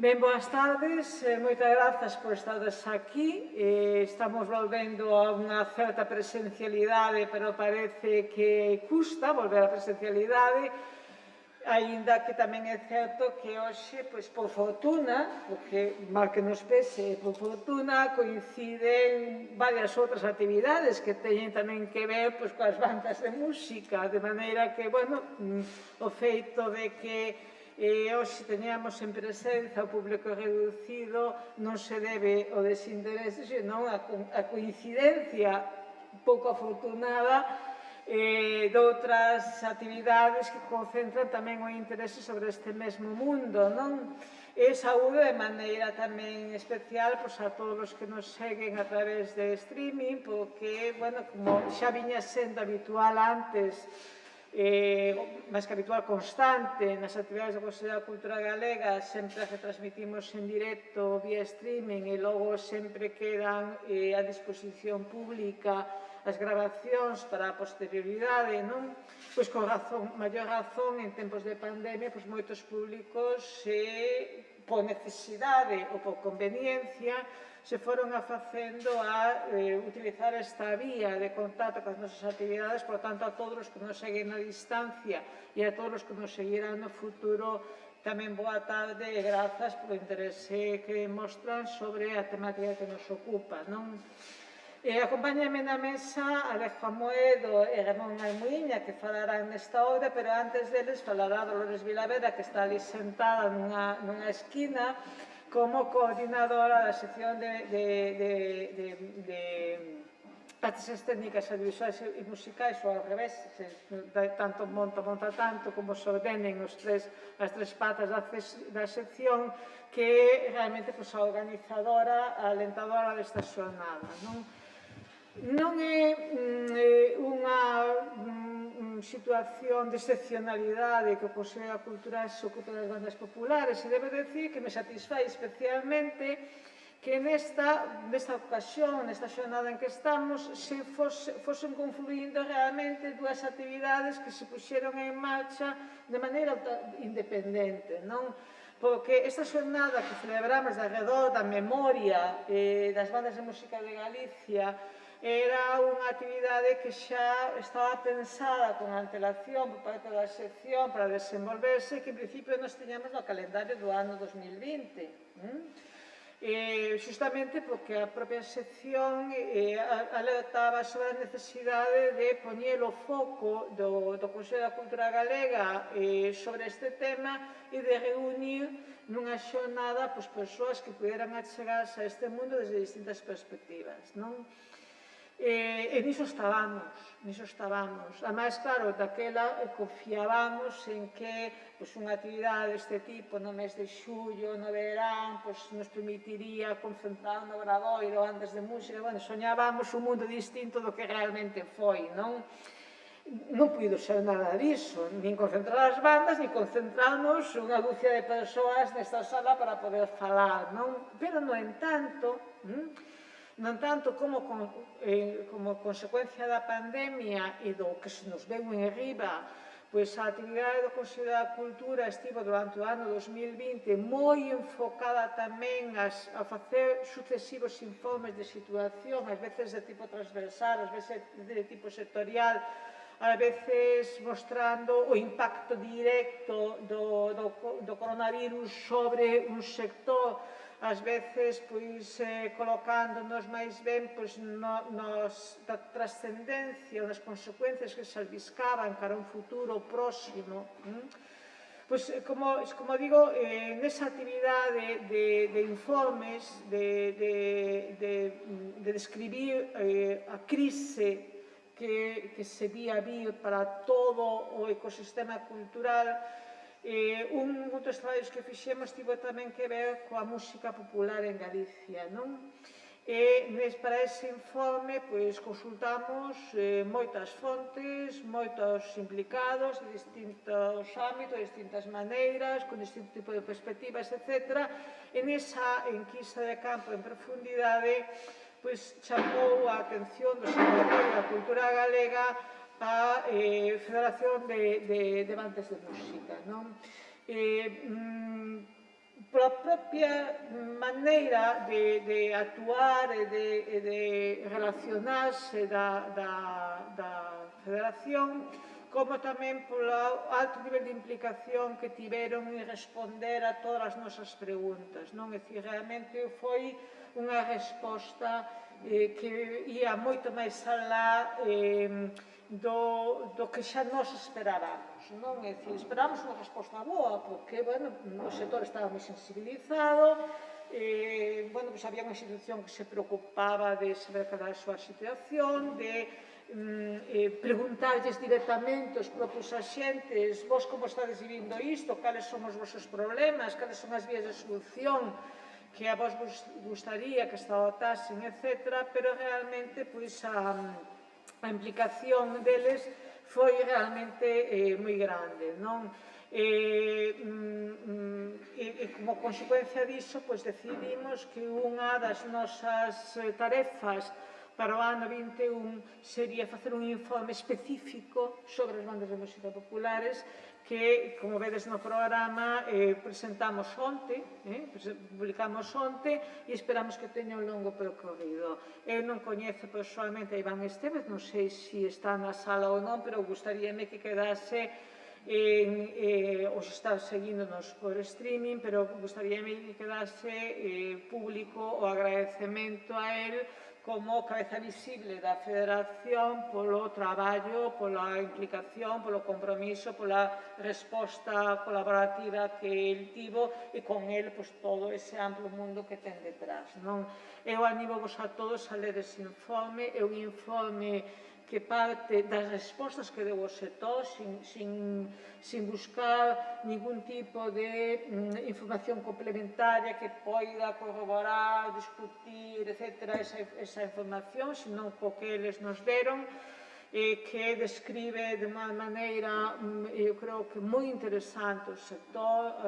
Ben, boas tardes, moitas grazas por estades aquí. Estamos volvendo a unha certa presencialidade, pero parece que custa volver á presencialidade, aínda que tamén é certo que hoxe, pois, por fortuna, porque mal que nos pese, por fortuna, coinciden varias outras actividades que teñen tamén que ver, pois, coas bandas de música, de maneira que, bueno, o feito de que hoxe teñamos en presenza o público reducido non se debe ao desinterese, senón a coincidencia pouco afortunada de outras actividades que concentran tamén o interese sobre este mesmo mundo, non? E saúde de maneira tamén especial a todos os que nos seguen a través de streaming, porque, bueno, como xa viña sendo habitual antes, máis que habitual constante nas actividades do Consello da Cultura Galega, sempre que transmitimos en directo vía streaming e logo sempre quedan a disposición pública as grabacións para a posterioridade, non? Pois con maior razón, en tempos de pandemia, pois moitos públicos, por necesidade ou por conveniencia, se foron facendo a utilizar esta vía de contacto con as nosas actividades. Por tanto, a todos os que nos seguen a distancia e a todos os que nos seguirán no futuro, tamén boa tarde e grazas polo interese que mostran sobre a temática que nos ocupa, non? Acompáñame na mesa Alejo Amoedo e Ramón Almuíña, que falarán nesta hora, pero antes deles falará Dolores Vilavera, que está ali sentada nunha esquina como coordinadora da sección de artes escénicas, audiovisuais e musicais, ou ao revés, tanto monta tanto, como se ordenen as tres patas da sección, que é realmente a organizadora, a alentadora desta xornada. Non é unha situación de excepcionalidade que o Consello da Cultura se ocupe das bandas populares, e debo dicir que me satisfai especialmente que nesta ocasión, nesta xornada en que estamos, se fosen confluindo realmente dúas actividades que se puxeron en marcha de maneira independente, non? Porque esta xornada que celebramos de arredor da memoria das bandas de música de Galicia era unha actividade que xa estaba pensada con antelación por parte da sección para desenvolverse, que en principio nos tiñamos no calendario do ano 2020. Justamente porque a propia sección alertaba sobre a necesidade de poñer o foco do Consello da Cultura Galega sobre este tema e de reunir nunha xornada persoas que puderan achegarse a este mundo desde distintas perspectivas, non? E niso estábamos. Ademais, claro, daquela confiábamos en que unha actividade deste tipo no mes de xullo, no verán, nos permitiría concentrar no Obradoiro antes de música. Bueno, soñábamos un mundo distinto do que realmente foi, non? Non puido ser nada diso, nin concentrar as bandas, nin concentrarnos unha dúcia de persoas nesta sala para poder falar, non? Pero, no entanto, como consecuencia da pandemia e do que se nos veu en riba, pois a actividade do Consello da Cultura estivo durante o ano 2020 moi enfocada tamén a facer sucesivos informes de situación, ás veces de tipo transversal, ás veces de tipo sectorial, ás veces mostrando o impacto directo do coronavirus sobre un sector, ás veces colocándonos máis ben da trascendencia, das consecuencias que se albiscaban cara a un futuro próximo. Pois, como digo, nesa actividade de informes, de describir a crise que se vía vir para todo o ecosistema cultural, un dos traballos que fixemos tivo tamén que ver coa música popular en Galicia, non? E para ese informe consultamos moitas fontes, moitos implicados de distintos ámbitos, de distintas maneiras, con distinto tipo de perspectivas, etc. E nesa enquisa de campo en profundidade chamou a atención do Secretario da Cultura Galega a Federación de Bandas de Música, non? pola propia maneira de actuar e de relacionarse da Federación, como tamén polo alto nivel de implicación que tiveron en responder a todas as nosas preguntas. É dicir, realmente foi unha resposta que ia moito máis alá do que xa nos esperábamos. É dicir, esperábamos unha resposta boa, porque, bueno, o sector estaba moi sensibilizado, pois había unha institución que se preocupaba de saber cal era a súa situación, de preguntarlles directamente aos propios axentes: vos como estades vivindo isto, cales son os vosos problemas, cales son as vías de solución que a vos gustaría que se adoptasen, etc. Pero realmente, pois, a implicación deles foi realmente moi grande, non? E como consecuencia diso, pois decidimos que unha das nosas tarefas para o ano 21 sería facer un informe específico sobre as bandas de música populares que, como vedes no programa, presentamos onte, publicamos onte e esperamos que teña un longo percorrido. Eu non coñezo personalmente a Iván Estévez, non sei se está na sala ou non, pero gustaríame que quedase os está seguíndonos por streaming, pero gustaríame que quedase público o agradecemento a él como cabeza visible da Federación polo traballo, pola implicación, polo compromiso, pola resposta colaborativa que el tivo e con el todo ese amplo mundo que ten detrás. Eu animo-vos a todos a ler ese informe, é un informe que parte das respostas que deu o sector sin buscar ningún tipo de información complementaria que poida corroborar, discutir, etc. esa información, senón co que eles nos deron, que describe de unha maneira, eu creo que moi interesante o sector,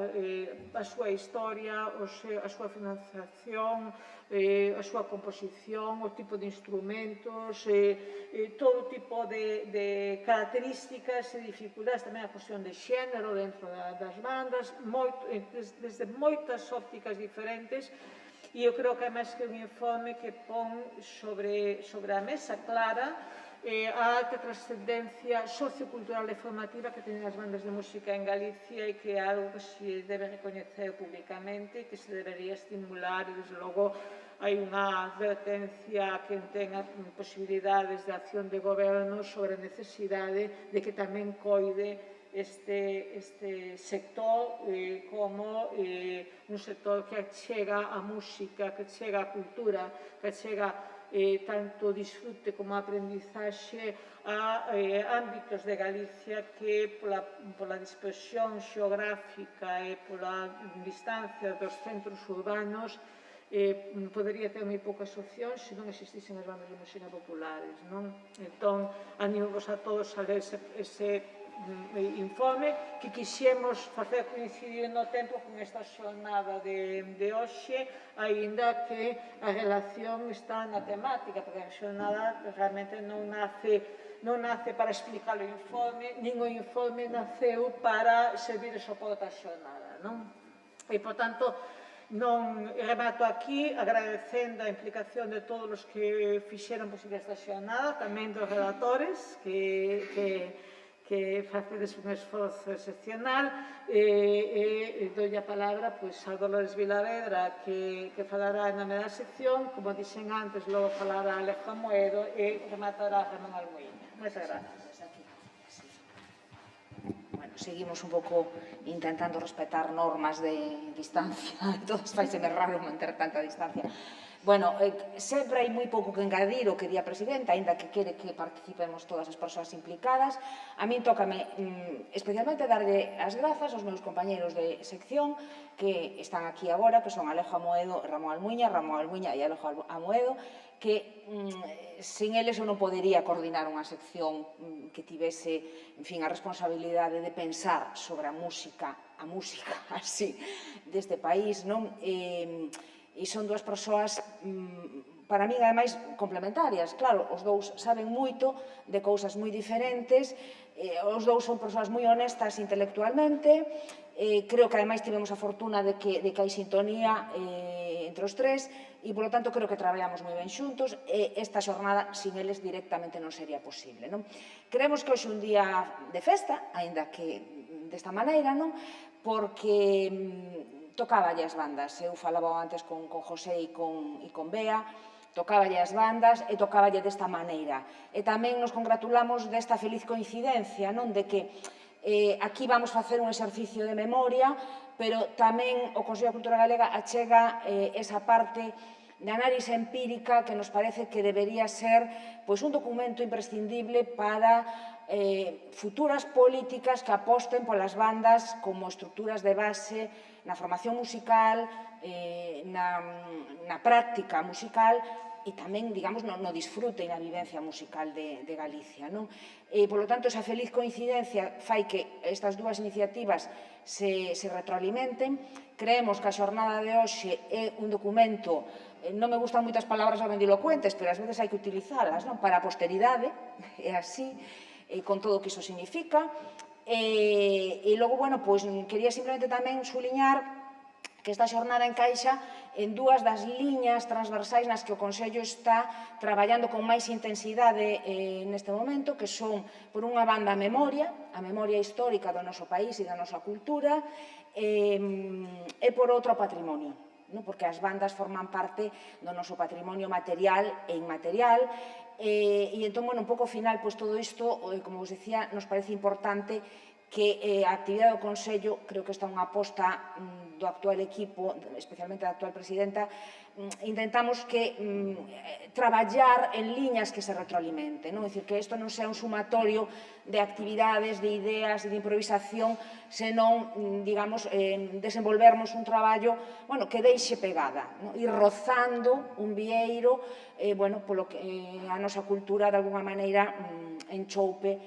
a súa historia, a súa financiación, a súa composición, o tipo de instrumentos, todo tipo de características e dificultades, tamén a cuestión de xénero dentro das bandas, desde moitas ópticas diferentes. E eu creo que é máis que un informe que pon sobre a mesa clara a alta trascendencia sociocultural e formativa que teñen as bandas de música en Galicia e que é algo que se debe recoñecer públicamente e que se debería estimular e, desde logo, hai unha advertencia a quen tenga posibilidades de acción de goberno sobre a necesidade de que tamén coide este sector como un sector que achega a música, que achega a cultura, que achega tanto disfrute como aprendizaxe a ámbitos de Galicia que pola dispersión xeográfica e pola distancia dos centros urbanos podería ter moi poucas opcións se non existisen as bandas de música populares. Entón, animo-vos a todos a ler ese informe que quixemos facer coincidir no tempo con esta xornada de hoxe, aínda que a relación está na temática, porque a xornada realmente non nace para explicar o informe, nin o informe naceu para servir de soporte á xornada. E, por tanto, non remato aquí agradecendo a implicación de todos os que fixeron posible esta xornada, tamén dos relatores que facedes un esforzo excepcional e doi a palabra a Dolores Vilavedra que falará en nome da sección, como dixen antes, logo falará Alejo Amoedo e rematará Ramón Almuíña. Moitas gracias. Bueno, seguimos un pouco intentando respetar normas de distancia, todas faiseme raro manter tanta distancia. Bueno, sempre hai moi pouco que engadir o que di a Presidenta, aínda que quere que participemos todas as persoas implicadas. A min tócame especialmente darlle as grazas aos meus compañeros de sección que están aquí agora, que son Alejo Amoedo e Ramón Almuíña e Alejo Amoedo, que sin eles eu non podería coordinar unha sección que tivese, en fin, a responsabilidade de pensar sobre a música así deste país, non? E son dúas persoas, para min, ademais, complementarias. Claro, os dous saben moito de cousas moi diferentes, os dous son persoas moi honestas intelectualmente, Creo que ademais tivemos a fortuna de que hai sintonía entre os tres e, polo tanto, creo que traballamos moi ben xuntos e esta xornada sin eles directamente non sería posible. Creemos que hoxe é un día de festa, aínda que desta maneira, porque tocáballe as bandas. Eu falaba antes con José e con Bea, tocáballe as bandas e tocáballe desta maneira. E tamén nos congratulamos desta feliz coincidencia, de que aquí vamos facer un exercicio de memoria, pero tamén o Consello de Cultura Galega achega esa parte de análise empírica que nos parece que debería ser un documento imprescindible para futuras políticas que aposten polas bandas como estruturas de base na formación musical, na práctica musical e tamén, digamos, no disfrute e na vivencia musical de Galicia. Polo tanto, esa feliz coincidencia fai que estas dúas iniciativas se retroalimenten. Creemos que a xornada de hoxe é un documento, non me gustan moitas palabras grandilocuentes, pero ás veces hai que utilizalas para a posteridade, é así, con todo o que iso significa. E logo, quería simplemente tamén suliñar que esta xornada encaixa en dúas das liñas transversais nas que o Consello está traballando con máis intensidade neste momento, que son, por unha banda, a memoria histórica do noso país e da nosa cultura, e por outra, o patrimonio, porque as bandas forman parte do noso patrimonio material e inmaterial, e entón, un pouco ao final, todo isto, como vos decía, nos parece importante que a actividade do Consello, creo que esta é unha aposta do actual equipo, especialmente da actual presidenta, intentamos que traballar en liñas que se retroalimenten, é dicir, que isto non sea un sumatorio de actividades, de ideas e de improvisación, senón, digamos, desenvolvermos un traballo que deixe pegada, ir rozando un vieiro polo que a nosa cultura, de alguna maneira, enchoupe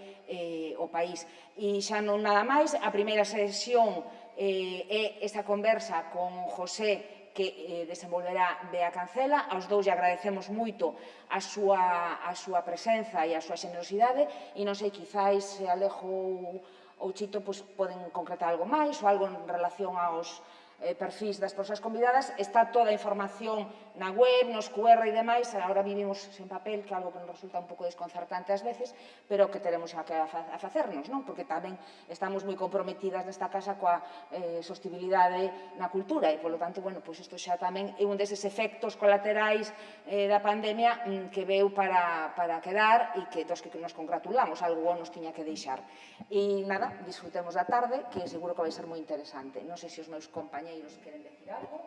o país. E xa non nada máis, a primeira sesión é esta conversa con José que desenvolverá Bea Cancela. Aos dous lle agradecemos moito a súa presenza e a súa xenerosidade e non sei, quizáis Alejo ou Chito poden concretar algo máis ou algo en relación aos perfis das persoas convidadas. Está toda a información na web, nos QR e demais. Agora vivimos sen papel, que é algo que nos resulta un pouco desconcertante ás veces, pero que teremos a facernos, porque tamén estamos moi comprometidas nesta casa coa sostibilidade na cultura e, polo tanto, isto xa tamén é un deses efectos colaterais da pandemia que veu para quedar e que dos que nos congratulamos, algo nos tiña que deixar. E nada, disfrutemos da tarde, que seguro que vai ser moi interesante. Non sei se os meus compañeros queren decir algo.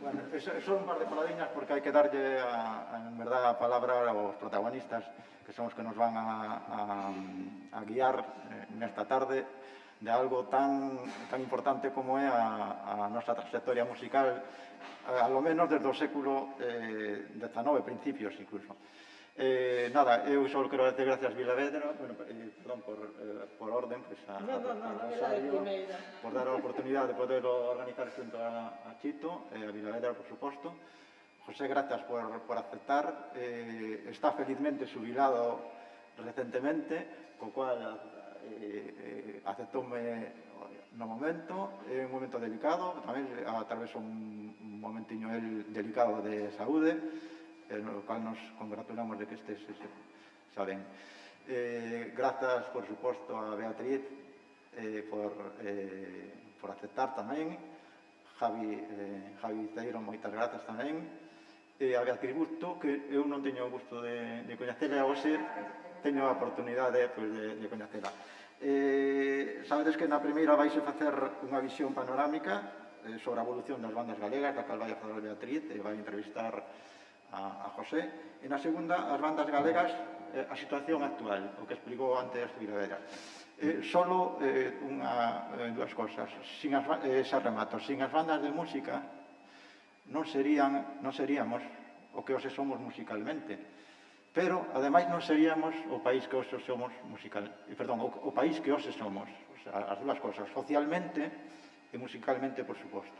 Bueno, son un par de paladiñas porque hai que darlle en verdad a palabra aos protagonistas que son os que nos van a guiar nesta tarde de algo tan importante como é a nosa trayectoria musical, a lo menos desde o século XIX, principios incluso. Nada, eu só quero dar gracias a Vilavedra, perdón, por orden, a Rosario, por dar a oportunidade de poder organizar xunto a Chito, a Vilavedra, por suposto. José, gracias por aceptar. Está felizmente xubilado recentemente, co cual aceptoume no momento. É un momento delicado, tamén atravesou un momentiño delicado de saúde, no cual nos congratulamos de que estes xa ben. Grazas, por suposto, a Beatriz por aceptar tamén. Javi Ceiro, moitas grazas tamén. A Beatriz Busto, que eu non teño o gusto de coñecela, e hoxe teño a oportunidade de coñecela. Sabedes que na primeira vais a facer unha visión panorámica sobre a evolución das bandas galegas, da cal vai a falar Beatriz, e vai entrevistar a José, e na segunda as bandas galegas, a situación actual, o que explicou antes Vilavedra. Solo dúas cosas, xa remato, sin as bandas de música non seríamos o que hoxe somos musicalmente, pero ademais non seríamos o país que hoxe somos o país que hoxe somos, as dúas cosas, socialmente e musicalmente, por suposto.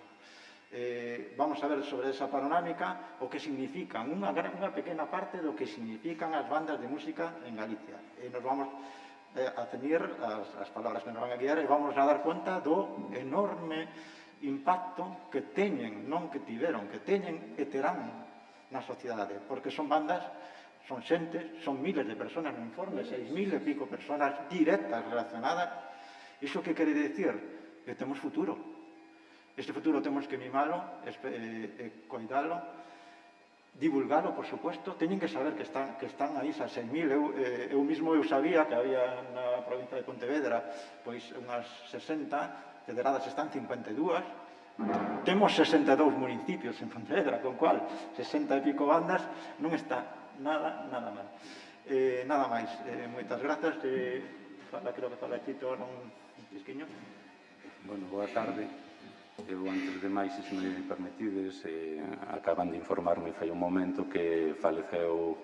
Vamos a ver sobre esa panorámica o que significan, unha pequena parte do que significan as bandas de música en Galicia. E nos vamos a ceñir as palabras que nos van a guiar e vamos a dar conta do enorme impacto que teñen, non que tiveron, que teñen e terán na sociedade, porque son bandas, son xente, son miles de personas no informe, 6.000 e pico personas directas relacionadas. Iso que quere dicir? Que temos futuro. Este futuro temos que mimalo, coidalo, divulgalo, por supuesto. Teñen que saber que están aí esas 6.000. Eu mismo sabía que había na provincia de Pontevedra pois unhas 60, federadas están 52. Temos 62 municipios en Pontevedra, con cual 60 e pico bandas non está nada mal. Nada máis. Moitas grazas. Creo que fala Chito ahora un tisquiño. Bueno, boa tarde. Eu, antes de máis, se me permitides, acaban de informarme fai un momento que faleceu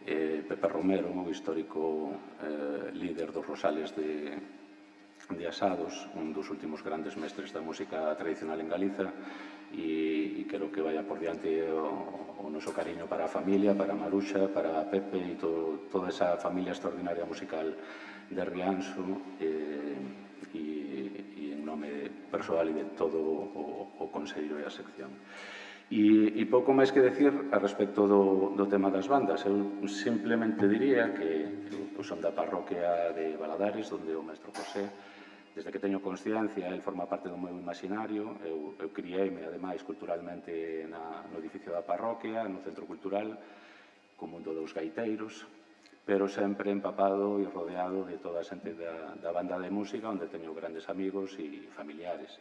Pepe Romero, o histórico líder dos Rosales de Asados, un dos últimos grandes mestres da música tradicional en Galiza, e quero que vaya por diante o noso cariño para a familia, para Maruxa, para Pepe e toda esa familia extraordinaria musical de Rianxo, e en nome persoal e de todo o Consello e a sección. E pouco máis que decir a respecto do tema das bandas. Eu simplemente diría que eu son da parroquia de Valadares, onde o mestre José, desde que teño consciencia, el forma parte do meu imaginario. Eu criei-me, ademais, culturalmente no edificio da parroquia, no centro cultural, co mundo dos gaiteiros, pero sempre empapado e rodeado de toda a xente da banda de música, onde teño grandes amigos e familiares.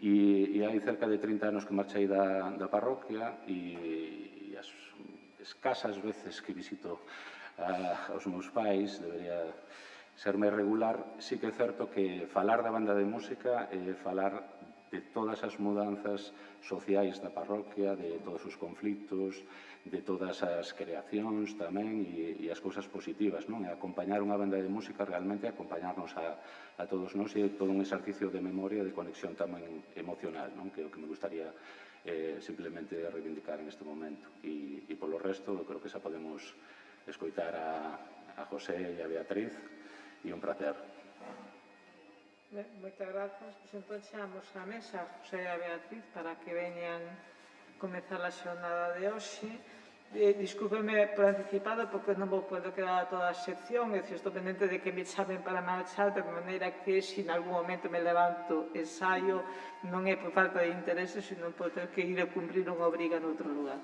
E hai cerca de 30 anos que marchei da parroquia e as escasas veces que visito aos meus pais, debería ser máis regular. Sí que é certo que falar da banda de música é falar de todas as mudanzas sociais da parroquia, de todos os conflitos, de todas as creacións tamén e as cousas positivas, non? E acompañar unha banda de música realmente acompañarnos a todos nós, e todo un exercicio de memoria e de conexión tamén emocional, non? Que é o que me gustaría simplemente reivindicar en este momento. E polo resto, eu creo que xa podemos escoitar a José e a Beatriz, e un placer. Moitas grazas. Entón, xamos a mesa a José e a Beatriz para que veñan comezar a xornada de hoxe. Discúlpeme por anticipado porque non vou poder quedar a toda a sección, e estou pendente de que me chamen para marchar, de maneira que se en algún momento me levanto ensaio, non é por falta de interese, sino por ter que ir a cumprir unha obriga noutro lugar.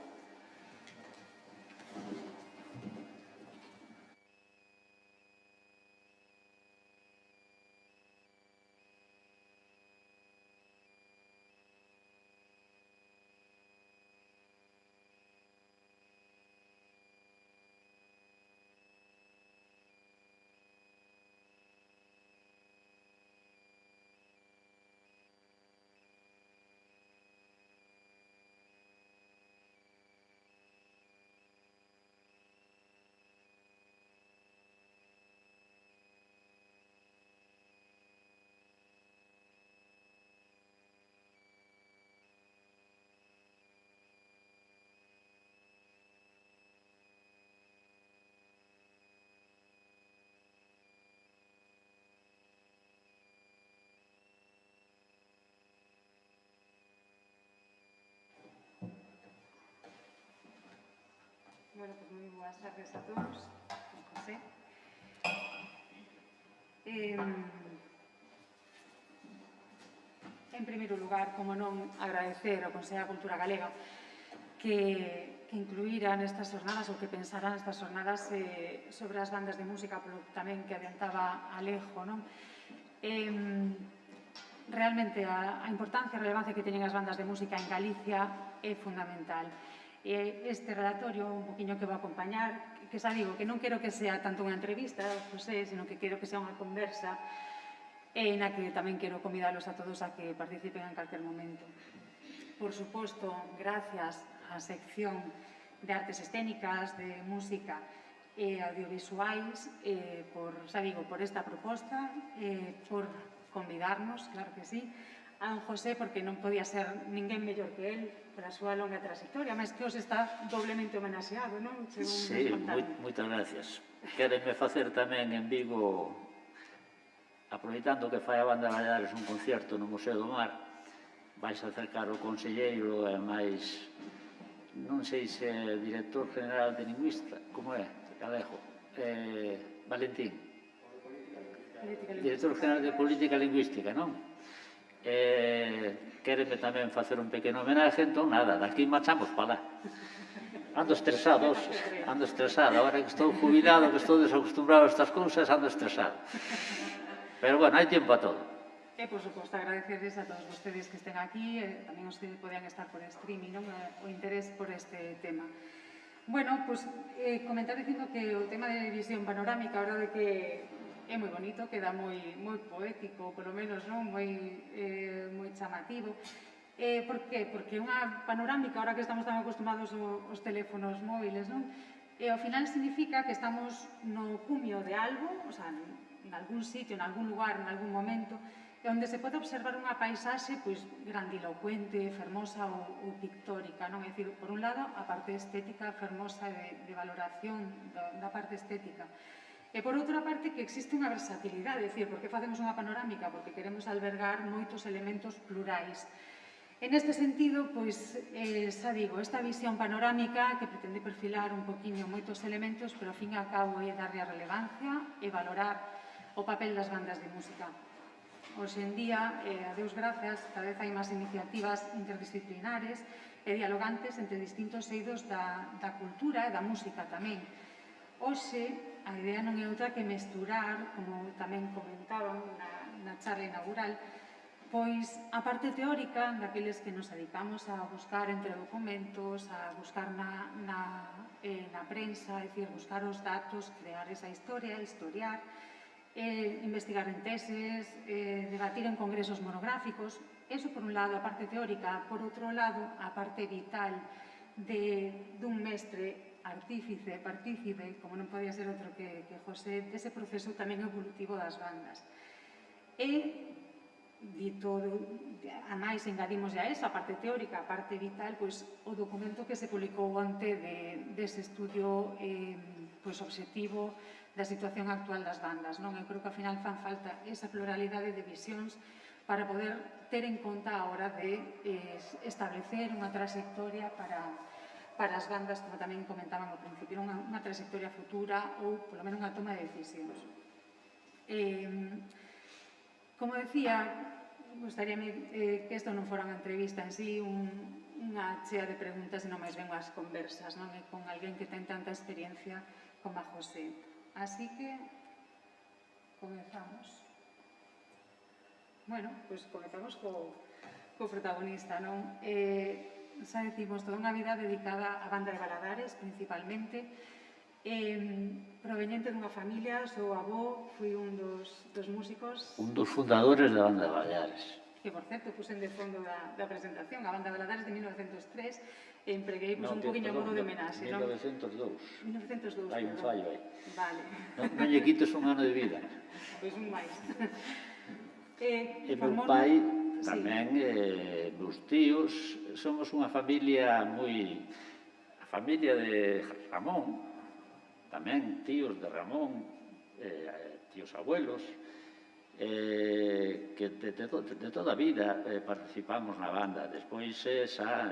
Bueno, pues moi boas tardes a todos. José. En primeiro lugar, como non, agradecer ao Consello da Cultura Galega que incluíra nestas jornadas ou que pensara nestas jornadas sobre as bandas de música, pero tamén que adiantaba Alejo, non? Realmente a importancia e relevancia que teñen as bandas de música en Galicia é fundamental. Este relatorio, un poquinho que vou acompañar, que xa digo que non quero que sea tanto unha entrevista, José, sino que quero que sea unha conversa na que tamén quero convidalos a todos a que participen en calquer momento. Por suposto, gracias á sección de artes escénicas, de música e audiovisuais, xa digo, por esta proposta, por convidarnos, claro que sí, a José, porque non podía ser ninguén mellor que él para a súa longa trayectoria, mas que os está doblemente homenaxeado, non? Sí, moitas gracias. Quérenme facer tamén en Vigo aproveitando que fai a banda de Valladares un concerto no Museo do Mar, vais a acercar o conselleiro e máis, non sei se é director general de lingüista, como é, galego, Valentín, director general de política lingüística, non? Quéreme tamén facer un pequeno homenaje, entón nada, daqui marchamos para lá. Ando estresado, agora que estou jubilado, que estou desacostumbrado a estas cousas, ando estresado. Pero bueno, hai tempo a todo. E, por suposto, agradecerles a todos vostedes que estén aquí, tamén os que poden estar por streaming, non? O interés por este tema. Bueno, pues comentar dicindo que o tema de visión panorámica, a verdade que é moi bonito, queda moi poético, polo menos, non? Moi chamativo. Por qué? Porque unha panorámica, ahora que estamos tan acostumados aos teléfonos móviles, non? Ao final significa que estamos no cumio de algo, o sea, en algún sitio, en algún lugar, en algún momento, onde se pode observar unha paisaxe pois, grandilocuente, fermosa ou pictórica, non? É dicir, por un lado, a parte estética fermosa de valoración da parte estética. E por outra parte, que existe unha versatilidade, é dicir, porque facemos unha panorámica? Porque queremos albergar moitos elementos plurais. En este sentido, pois, xa digo, esta visión panorámica que pretende perfilar un poquinho moitos elementos, pero ao fin e ao cabo é darlle a relevancia e valorar o papel das bandas de música. Hoxe en día, a Deus grazas, cada vez hai máis iniciativas interdisciplinares e dialogantes entre distintos eidos da cultura e da música tamén. Hoxe, a idea non é outra que mesturar, como tamén comentaban na charla inaugural, pois a parte teórica daqueles que nos dedicamos a buscar entre documentos, a buscar na prensa, é dicir, buscar os datos, crear esa historia, historiar, investigar en teses, debatir en congresos monográficos. Eso por un lado, a parte teórica. Por outro lado, a parte vital dun mestre artífice, partícipe, como non podía ser outro que José, dese proceso tamén evolutivo das bandas. E, dito, a máis engadimos a esa, a parte teórica, a parte vital, pois o documento que se publicou ante dese estudio obxectivo da situación actual das bandas, non? Eu creo que ao final fan falta esa pluralidade de visións para poder ter en conta a hora de establecer unha trayectoria para as bandas, como tamén comentaban ao principio, unha trayectoria futura ou, polo menos, unha toma de decisións. Como decía, gustaríame que isto non fora unha entrevista en sí, unha chea de preguntas e non máis ben as conversas, non? Con alguén que ten tanta experiencia como a José. Así que comezamos. Bueno, pois comezamos co protagonista, non? Xa decimos, toda unha vida dedicada á banda de Valladares, principalmente, proveniente dunha familia, o seu avó foi un dos músicos... Un dos fundadores da banda de Valladares. Que, por certo, puxen de fondo da presentación, a banda de Valladares de 1903, e empreguei un poquinho a modo de homenaxe, non? 1902. 1902, hai un fallo aí. Vale. Non lle quites un ano de vida. Pois un máis. E meu pai, tamén, meus tíos, somos unha familia moi... A familia de Ramón, tamén tíos de Ramón, tíos abuelos, que de toda a vida participamos na banda. Despois, xa,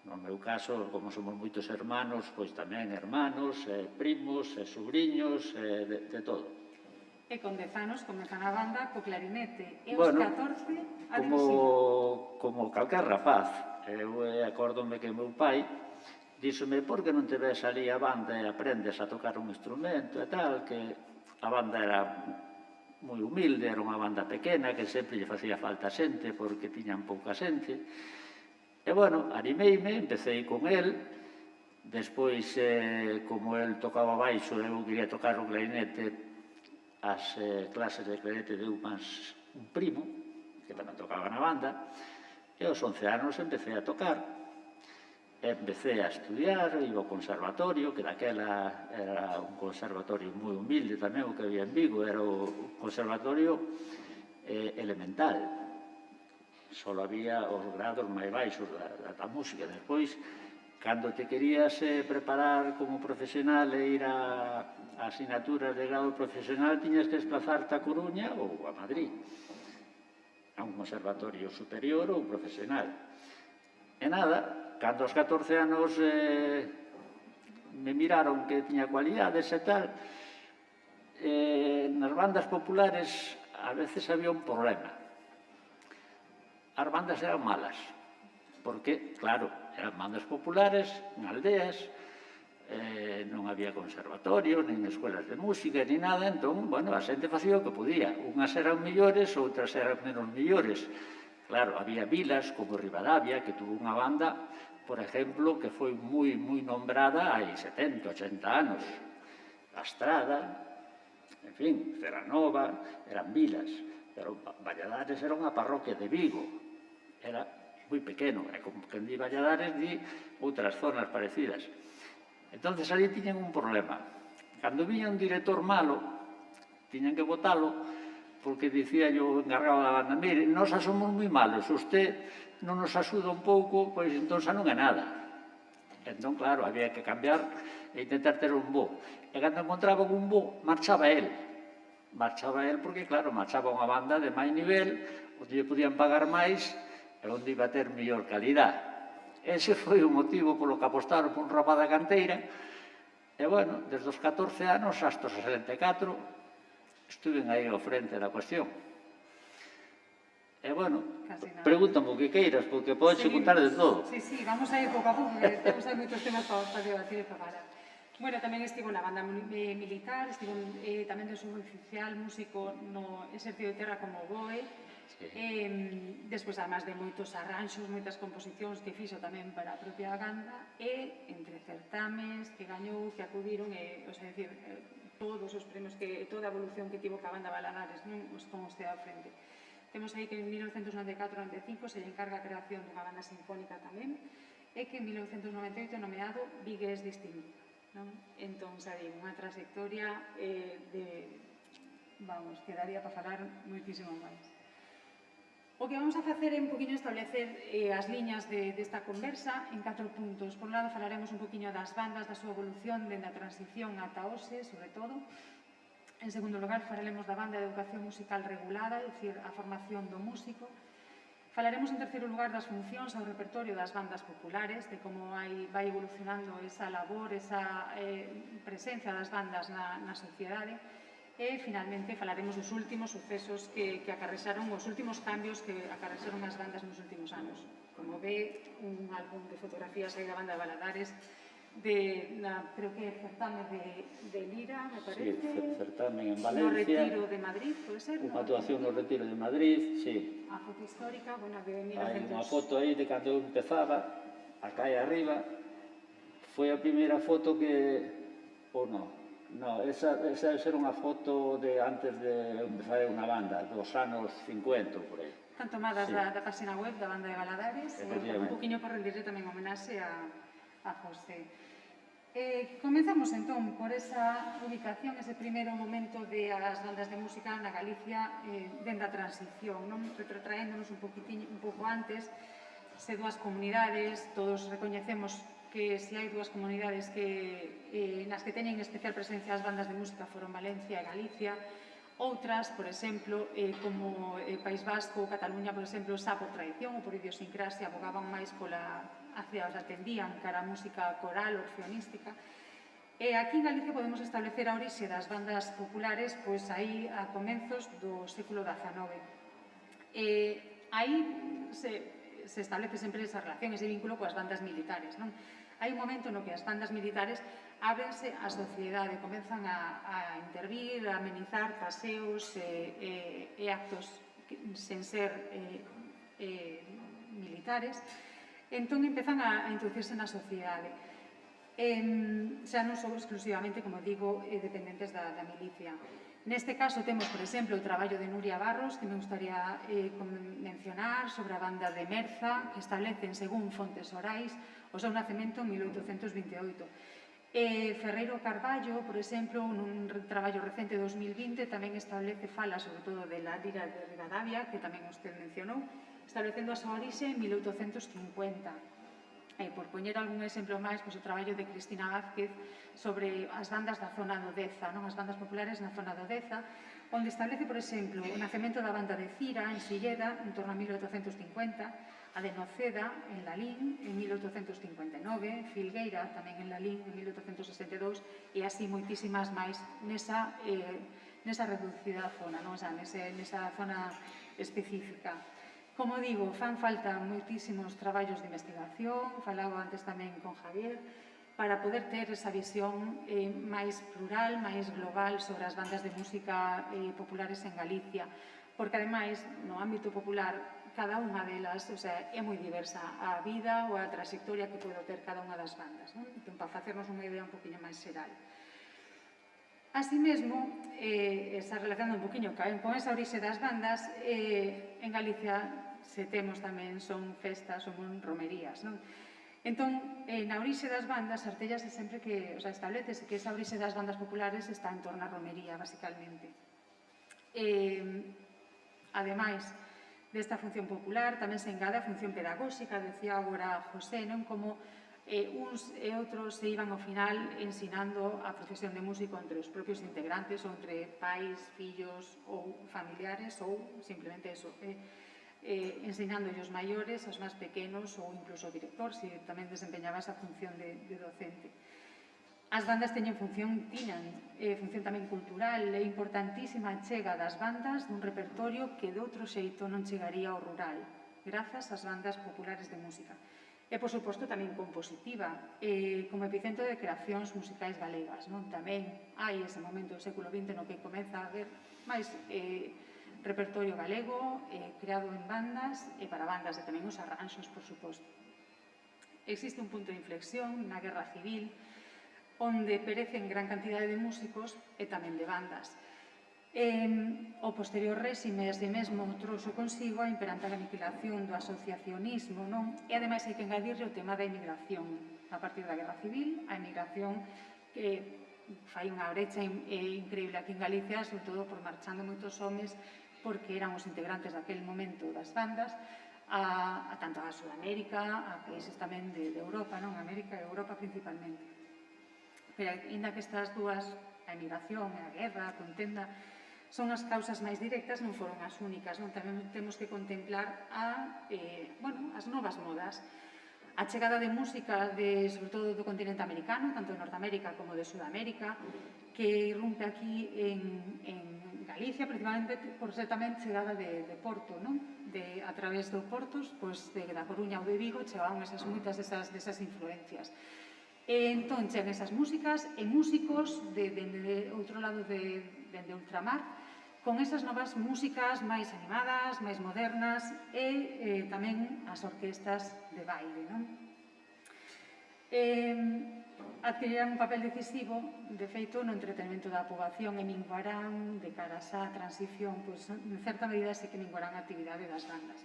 no meu caso, como somos moitos hermanos, pois tamén hermanos, primos, sobrinhos, de todo. E con 10 anos comezan a banda co clarinete, e os 14 a división. Como calquer rapaz, eu acórdome que meu pai díxome, por que non te ves ali a banda e aprendes a tocar un instrumento e tal, que a banda era moi humilde, era unha banda pequena, que sempre lle facía falta xente, porque tiñan pouca xente. E, bueno, animeime, empecé con el, despois, como el tocaba baixo, eu quería tocar o clarinete, as clases de clarinete deu máis un primo, que tamén tocaba na banda, e aos 11 anos empecé a tocar, empecé a estudiar, iba ao conservatorio, que daquela era un conservatorio moi humilde tamén, o que había en Vigo, era o conservatorio elemental. Só había os grados máis baixos da música. Despois Cando te querías preparar como profesional e ir a asignaturas de grado profesional, tiñas que desplazarte a Coruña ou a Madrid, a un conservatorio superior ou profesional. E nada, cando aos 14 anos me miraron que tiña cualidades e tal, nas bandas populares a veces había un problema. As bandas eran malas, porque, claro, eran bandas populares, en aldeas, non había conservatorios, nin escuelas de música, ni nada, entón, bueno, a xente facía o que podía. Unhas eran millores, outras eran menos millores. Claro, había vilas como Ribadavia, que tuvo unha banda, por exemplo, que foi moi nombrada hai 70, 80 anos. A Estrada, en fin, Ceranova, eran vilas. Pero Valladares era unha parroquia de Vigo. Era moi pequeno, e como que di Valladares, di outras zonas parecidas. Entonces, ali tiñan un problema. Cando viña un director malo, tiñan que botalo, porque dicía yo encargado da banda, mire, nós somos moi malos, usted non nos axuda un pouco, pois entón xa non é nada. Entón, claro, había que cambiar e intentar ter un bo. E cando encontraban un bo, marchaba él. Marchaba él porque, claro, marchaba unha banda de máis nivel, onde lle podían pagar máis e onde iba a ter mellor calidad. Ese foi o motivo polo que apostaron por un rapaz da canteira. E, bueno, desde os 14 anos hasta os 64 estuven aí ao frente da cuestión. E, bueno, pregúntame o que queiras, porque podes contar de todo. Sí, vamos a ir pouco a pouco, porque temos aí moitos temas para debatir e para falar. Bueno, tamén estivo na banda militar, estivo tamén de suboficial músico no Exército de Terra como BOE. Despois, además de moitos arranxos, moitas composicións que fixo tamén para a propia banda, e entre certames que gañou, que acudiron, o sea, decir, todos os premios, toda a evolución que tivo ca banda Valadares, non os con usted ao frente. Temos aí que en 1994-95 se lle encarga a creación dunha banda sinfónica tamén, e que en 1998 nomeado Vigués Distinto. Entón, xa digo, unha trayectoria que daría para falar moitísimo máis. O que vamos a facer é un poquinho establecer as liñas desta conversa en 4 puntos. Por un lado, falaremos un poquinho das bandas, da súa evolución dende a transición ata hoxe, sobre todo. En segundo lugar, falaremos da banda de educación musical regulada, é dicir, a formación do músico. Falaremos, en terceiro lugar, das funcións ao repertorio das bandas populares, de como vai evolucionando esa labor, esa presencia das bandas na sociedade. E, finalmente, falaremos dos últimos sucesos que acarrexaron, os últimos cambios que acarrexaron as bandas nos últimos anos. Como ve, un álbum de fotografías aí da banda de Valadares, creo que certame de Lira, me parece. Sí, certame en Valencia. No Retiro de Madrid, pode ser? Unha actuación no Retiro de Madrid, sí. A foto histórica, bueno, de 1900. Hai unha foto aí de cando eu empezaba, acá e arriba. Foi a primeira foto que... ou non? No, esa debe ser unha foto de antes de empezar unha banda, dos anos 50 por aí. Están tomadas da página web da banda de Valadares, un poquinho por rendirle tamén homenaxe a José. Comenzamos entón por esa ubicación, ese primeiro momento das bandas de música na Galicia dende a transición, retrotraéndonos un pouco antes, se dúas comunidades, todos recoñecemos que se hai dúas comunidades nas que teñen especial presencia as bandas de música foron Valencia e Galicia, outras, por exemplo, como País Vasco ou Cataluña, por exemplo, xa por tradición ou por idiosincrasia abogaban máis atendían cara a música coral, orfeonística. E aquí en Galicia podemos establecer a orixe das bandas populares pois aí a comenzos do século XIX. Aí se establece sempre esa relación, ese vínculo coas bandas militares, non? Hai un momento no que as bandas militares ábrense á sociedade, comenzan a intervir, a amenizar paseos e actos sen ser militares, entón empezan a introducirse na sociedade. Xa non son exclusivamente, como digo, dependentes da milicia. Neste caso temos, por exemplo, o traballo de Nuria Barros, que me gustaría mencionar sobre a banda de Merza, que establecen, según fontes orais, o seu nacemento en 1828. Ferreiro Carballo, por exemplo, nun traballo recente de 2020, tamén fala sobre todo de la Lira de Ribadavia, que tamén usted mencionou, establecendo a súa orixe en 1850. por poñer algún exemplo máis, pois o traballo de Cristina Vázquez sobre as bandas da zona do Deza, non? As bandas populares na zona do Deza, onde establece, por exemplo, o nacemento da banda de Cira, en Silleda, en torno a 1850, a de Noceda, en Lalín, en 1859, Filgueira, tamén en Lalín, en 1862, e así moitísimas máis nesa reducida zona, non? O sea, nesa zona específica. Como digo, fan falta moitísimos traballos de investigación, falaba antes tamén con Javier, para poder ter esa visión máis plural, máis global sobre as bandas de música populares en Galicia, porque ademais, no ámbito popular, cada unha delas, o sea, é moi diversa a vida ou a trayectoria que pode ter cada unha das bandas, non? Entón, para facernos unha idea un poquinho máis xeral. Así mesmo, está relacionando un poquinho con esa orixe das bandas, en Galicia se temos tamén, son festas, son romerías, non? Entón, na orixe das bandas, artellase sempre que, o sea, establecese que esa orixe das bandas populares está en torno á romería, basicalmente. Ademais desta función popular, tamén se engade a función pedagóxica, decía agora José, non? Como uns e outros se iban ao final ensinando a profesión de músico entre os propios integrantes ou entre pais, fillos ou familiares ou simplemente eso, ensinándolle os maiores, aos máis pequenos ou incluso o director, se tamén desempeñaba esa función de docente. As bandas tiñan función tamén cultural, é importantísima a chega das bandas dun repertorio que de outro xeito non chegaría ao rural, grazas ás bandas populares de música. E, por suposto, tamén compositiva, como epicentro de creacións musicais galegas, non? Tamén hai ese momento do século XX no que comeza a haber máis repertorio galego, creado en bandas e para bandas, e tamén os arranxos, por suposto. Existe un punto de inflexión na Guerra Civil, onde perecen gran cantidade de músicos e tamén de bandas. O posterior réxime, así mesmo, trouxo consigo a imperante aniquilación do asociacionismo, non? E, ademais, hai que engadirle o tema da emigración. A partir da Guerra Civil, a emigración que fai unha brecha increíble aquí en Galicia, sobre todo por marchando moitos homes, porque eran os integrantes daquele momento das bandas, tanto a Sudamérica, a países tamén de Europa, non? América e Europa principalmente. Pero, ainda que estas dúas, a emigración e a guerra, a contenda, son as causas máis directas, non foron as únicas, non? Tamén temos que contemplar as novas modas. A chegada de música, sobre todo do continente americano, tanto de Norteamérica como de Sudamérica, que irrumpe aquí en Galicia, principalmente por ser tamén chegada de Porto, non? A través do Portos, da Coruña ou de Vigo, chegaban moitas desas influencias. Entón, chegan esas músicas e músicos de outro lado, dende ultramar, con esas novas músicas máis animadas, máis modernas e tamén as orquestas de baile, non? Adquirirán un papel decisivo, de feito, no entretenimento da poboación e minguarán de cara a esa transición, pois, en certa medida, sí que minguarán a actividade das bandas.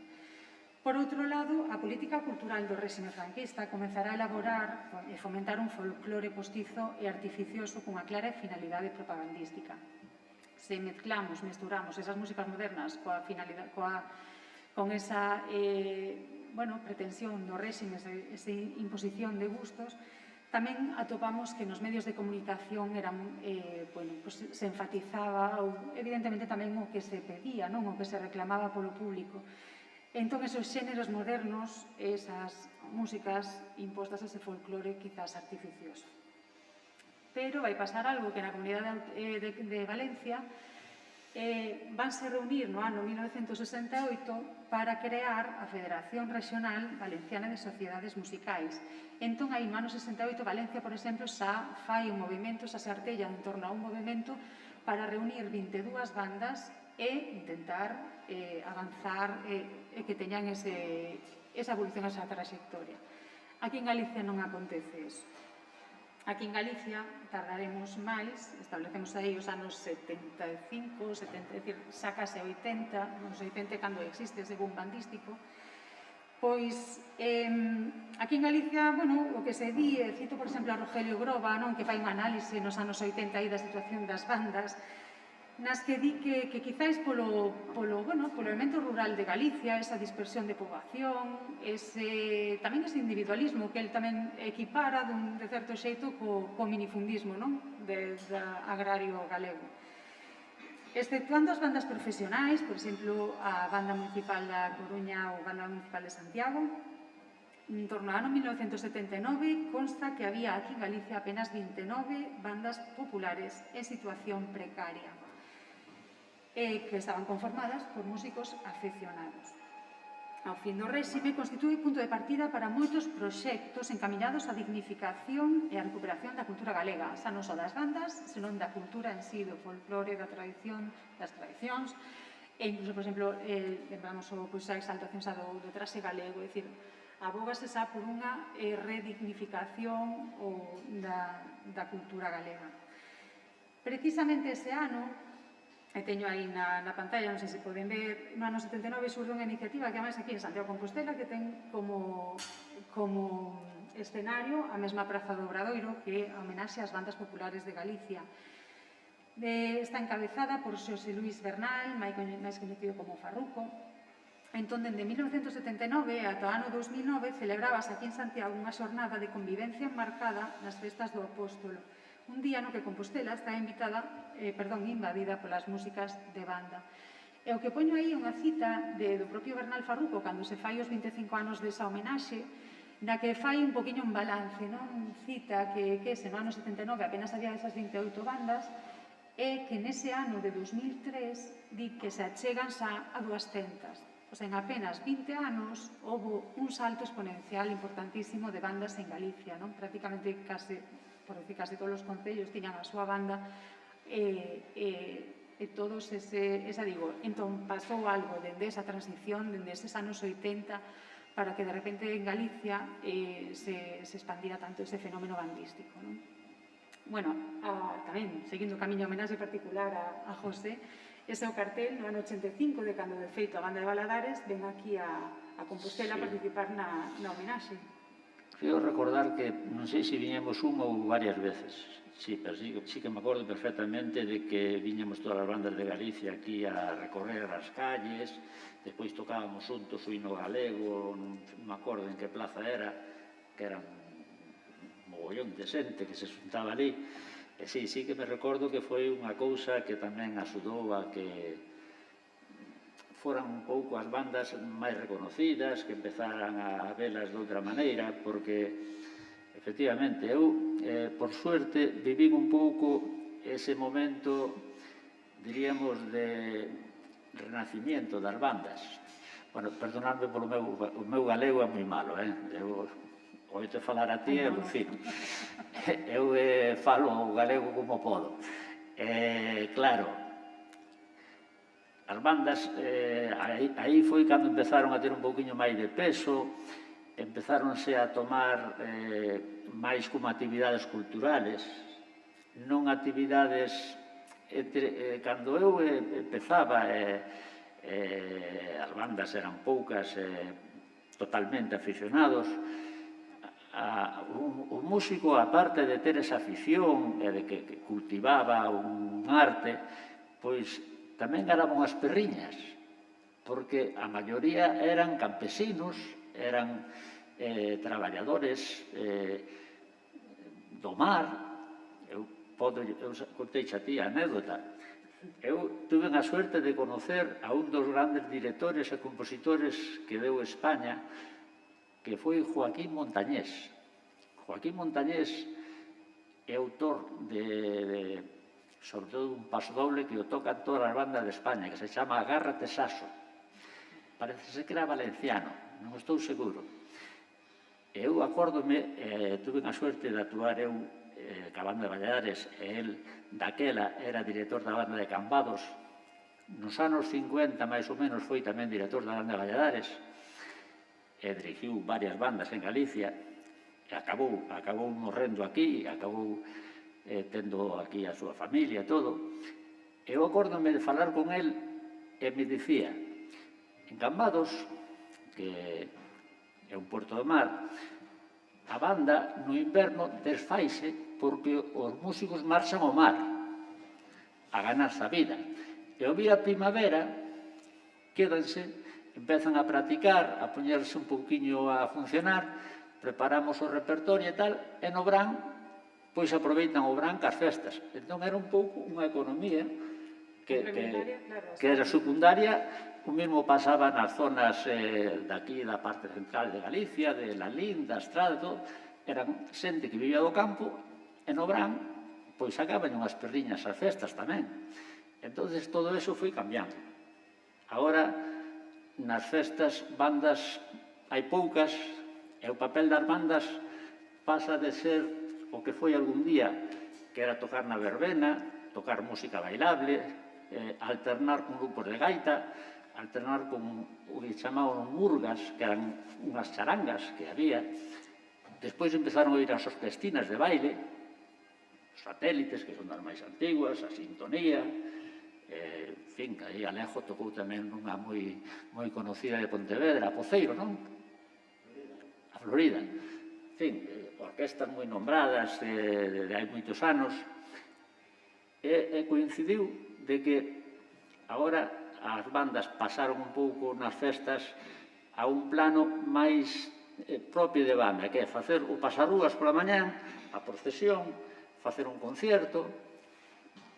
Por outro lado, a política cultural do réxime franquista comezará a elaborar e fomentar un folclore postizo e artificioso cunha clara finalidade propagandística. Se mesturamos esas músicas modernas con esa pretensión do réxime, esa imposición de gustos, tamén atopamos que nos medios de comunicación se enfatizaba, evidentemente tamén o que se pedía, o que se reclamaba polo público. Entón, esos xéneros modernos, esas músicas impostas a ese folclore quizás artificioso. Pero vai pasar algo que na comunidade de Valencia vanse reunir no ano 1968 para crear a Federación Regional Valenciana de Sociedades Musicais. Entón, aí no ano 68, Valencia, por exemplo, xa fai un movimento, xa se artella en torno a un movimento para reunir 22 bandas e intentar avanzar e que teñan esa evolución, esa trayectoria. Aquí en Galicia non acontece eso. Aquí en Galicia tardaremos máis, establecemos aí os anos 75, 70, é dicir, xa case 80, nos 80 cando existe ese boom bandístico. Pois, aquí en Galicia, o que se di, cito, por exemplo, a Rogelio Groba, que fai un análise nos anos 80 aí da situación das bandas, nas que di que quizáis polo elemento rural de Galicia, esa dispersión de poboación, tamén ese individualismo que el tamén equipara de certo xeito co minifundismo, non? Do agrario galego. Exceptuando as bandas profesionais, por exemplo, a Banda Municipal da Coruña ou Banda Municipal de Santiago, en torno ao ano 1979 consta que había aquí en Galicia apenas 29 bandas populares en situación precaria, que estaban conformadas por músicos aficionados. Ao fin do réxime constitúe punto de partida para moitos proxectos encaminados á dignificación e á recuperación da cultura galega, xa non só das bandas, senón da cultura en sí, do folclore, da tradición, das tradicións, e incluso, por exemplo, lembramos a exaltación do traxe galego, é dicir, abógase xa por unha redignificación da cultura galega. Precisamente ese ano, e teño aí na pantalla, non sei se poden ver, no ano 79 xurde unha iniciativa que además aquí en Santiago de Compostela que ten como escenario a mesma Praza do Obradoiro, que é a homenaxe ás bandas populares de Galicia. Está encabezada por Xosé Luis Bernal, máis coñecido como Farruco. Entón, dende 1979 ata o ano 2009 celebrabas aquí en Santiago unha xornada de convivencia enmarcada nas festas do Apóstolo, un día no que Compostela está invadida polas músicas de banda. E o que poño aí é unha cita do propio Bernal Farruco cando se fai os 25 anos desa homenaxe, na que fai un poquinho un balance, non? Cita que se no ano 79 apenas había esas 28 bandas e que nese ano de 2003 di que se achegan xa a 200. O sea, en apenas 20 anos houve un salto exponencial importantísimo de bandas en Galicia, non? Prácticamente casi todos os concellos tiñan a súa banda e todos entón pasou algo dende esa transición, dende eses anos 80 para que de repente en Galicia se expandira tanto ese fenómeno bandístico, non? Bueno, tamén, seguindo o camiño homenaxe particular a José, ese é o cartel no ano 85 de cando de feito a banda de Valadares ven aquí a Compostela a participar na homenaxe. Creo recordar que, non sei se viñemos unha ou varias veces, sí, pero sí que me acordo perfectamente de que viñamos todas as bandas de Galicia aquí a recorrer as calles, despois tocábamos xuntos o hino galego, non me acordo en que plaza era, que era un mogollón de xente que se xuntaba ali, e sí que me recordo que foi unha cousa que tamén axudou a que foran un pouco as bandas máis reconocidas, que empezaran a velas de outra maneira, porque, efectivamente, eu, por suerte, vivín un pouco ese momento, diríamos, de renacimiento das bandas. Bueno, perdonadme polo o meu galego é moi malo, eu oito falar a ti e lucino. Eu falo o galego como podo. Claro, as bandas, aí foi cando empezaron a ter un pouquiño máis de peso, empezáronse a tomar máis como actividades culturales, non actividades, cando eu empezaba, as bandas eran poucas, totalmente aficionados, o músico, aparte de ter esa afición e de que cultivaba un arte, pois tamén eran unhas perriñas, porque a maioría eran campesinos, eran traballadores do mar. Eu contei a ti a anécdota. Eu tuve a suerte de conocer a un dos grandes directores e compositores que deu España, que foi Joaquín Montañés. Joaquín Montañés é autor sobre todo un pasodoble que o tocan todas as bandas de España, que se chama Agárrate Saso. Parece que era valenciano, non estou seguro. Eu acórdome, tuve a suerte de actuar eu ca banda de Valladares, e el daquela era director da banda de Cambados. Nos anos 50, máis ou menos, foi tamén director da banda de Valladares, e dirigiu varias bandas en Galicia, e acabou morrendo aquí, acabou tendo aquí a súa familia e todo. Eu acórdome de falar con el e me dicía, en Cambados, que é un puerto do mar, a banda no inverno desfaise porque os músicos marchan ao mar. a ganarse a vida. E ao vir a primavera, quédanse, empezan a practicar, a poñerse un pouquiño a funcionar, preparamos o repertorio e tal, e no verán, pois aproveitan o verán cas festas. Entón era un pouco unha economía que era secundaria, o mesmo pasaba nas zonas daqui da parte central de Galicia, de Lalín, da Estrada, todo, eran xente que vivía do campo, e no verán, pois sacaban unhas perriñas ás festas tamén. Entón, todo eso foi cambiando. Agora, nas festas, bandas, hai poucas, e o papel das bandas pasa de ser o que foi algún día, que era tocar na verbena, tocar música bailable, alternar con grupos de gaita, alternar con o que chamaban murgas, que eran unhas charangas que había. Despois empezaron a ir as orquestinas de baile, os satélites, que son das máis antiguas, a sintonía, en fin, que aí Alejo tocou tamén unha moi conocida de Pontevedra, a Poceiro, non? A Florida. En fin, orquestas moi nombradas de hai moitos anos. E coincidiu de que agora as bandas pasaron un pouco nas festas a un plano máis propio de banda, que é facer o pasarúas pola mañán, a procesión, facer un concierto,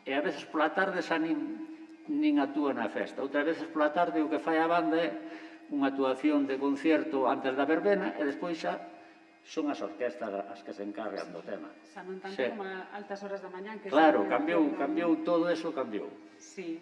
e a veces pola tarde xa nin actúa na festa. Outras veces pola tarde o que fai a banda é unha actuación de concierto antes da verbena e despois xa son as orquestas as que se encargan do tema. Xa non tanto como a altas horas da mañán. Claro, cambiou, todo eso cambiou. Sí.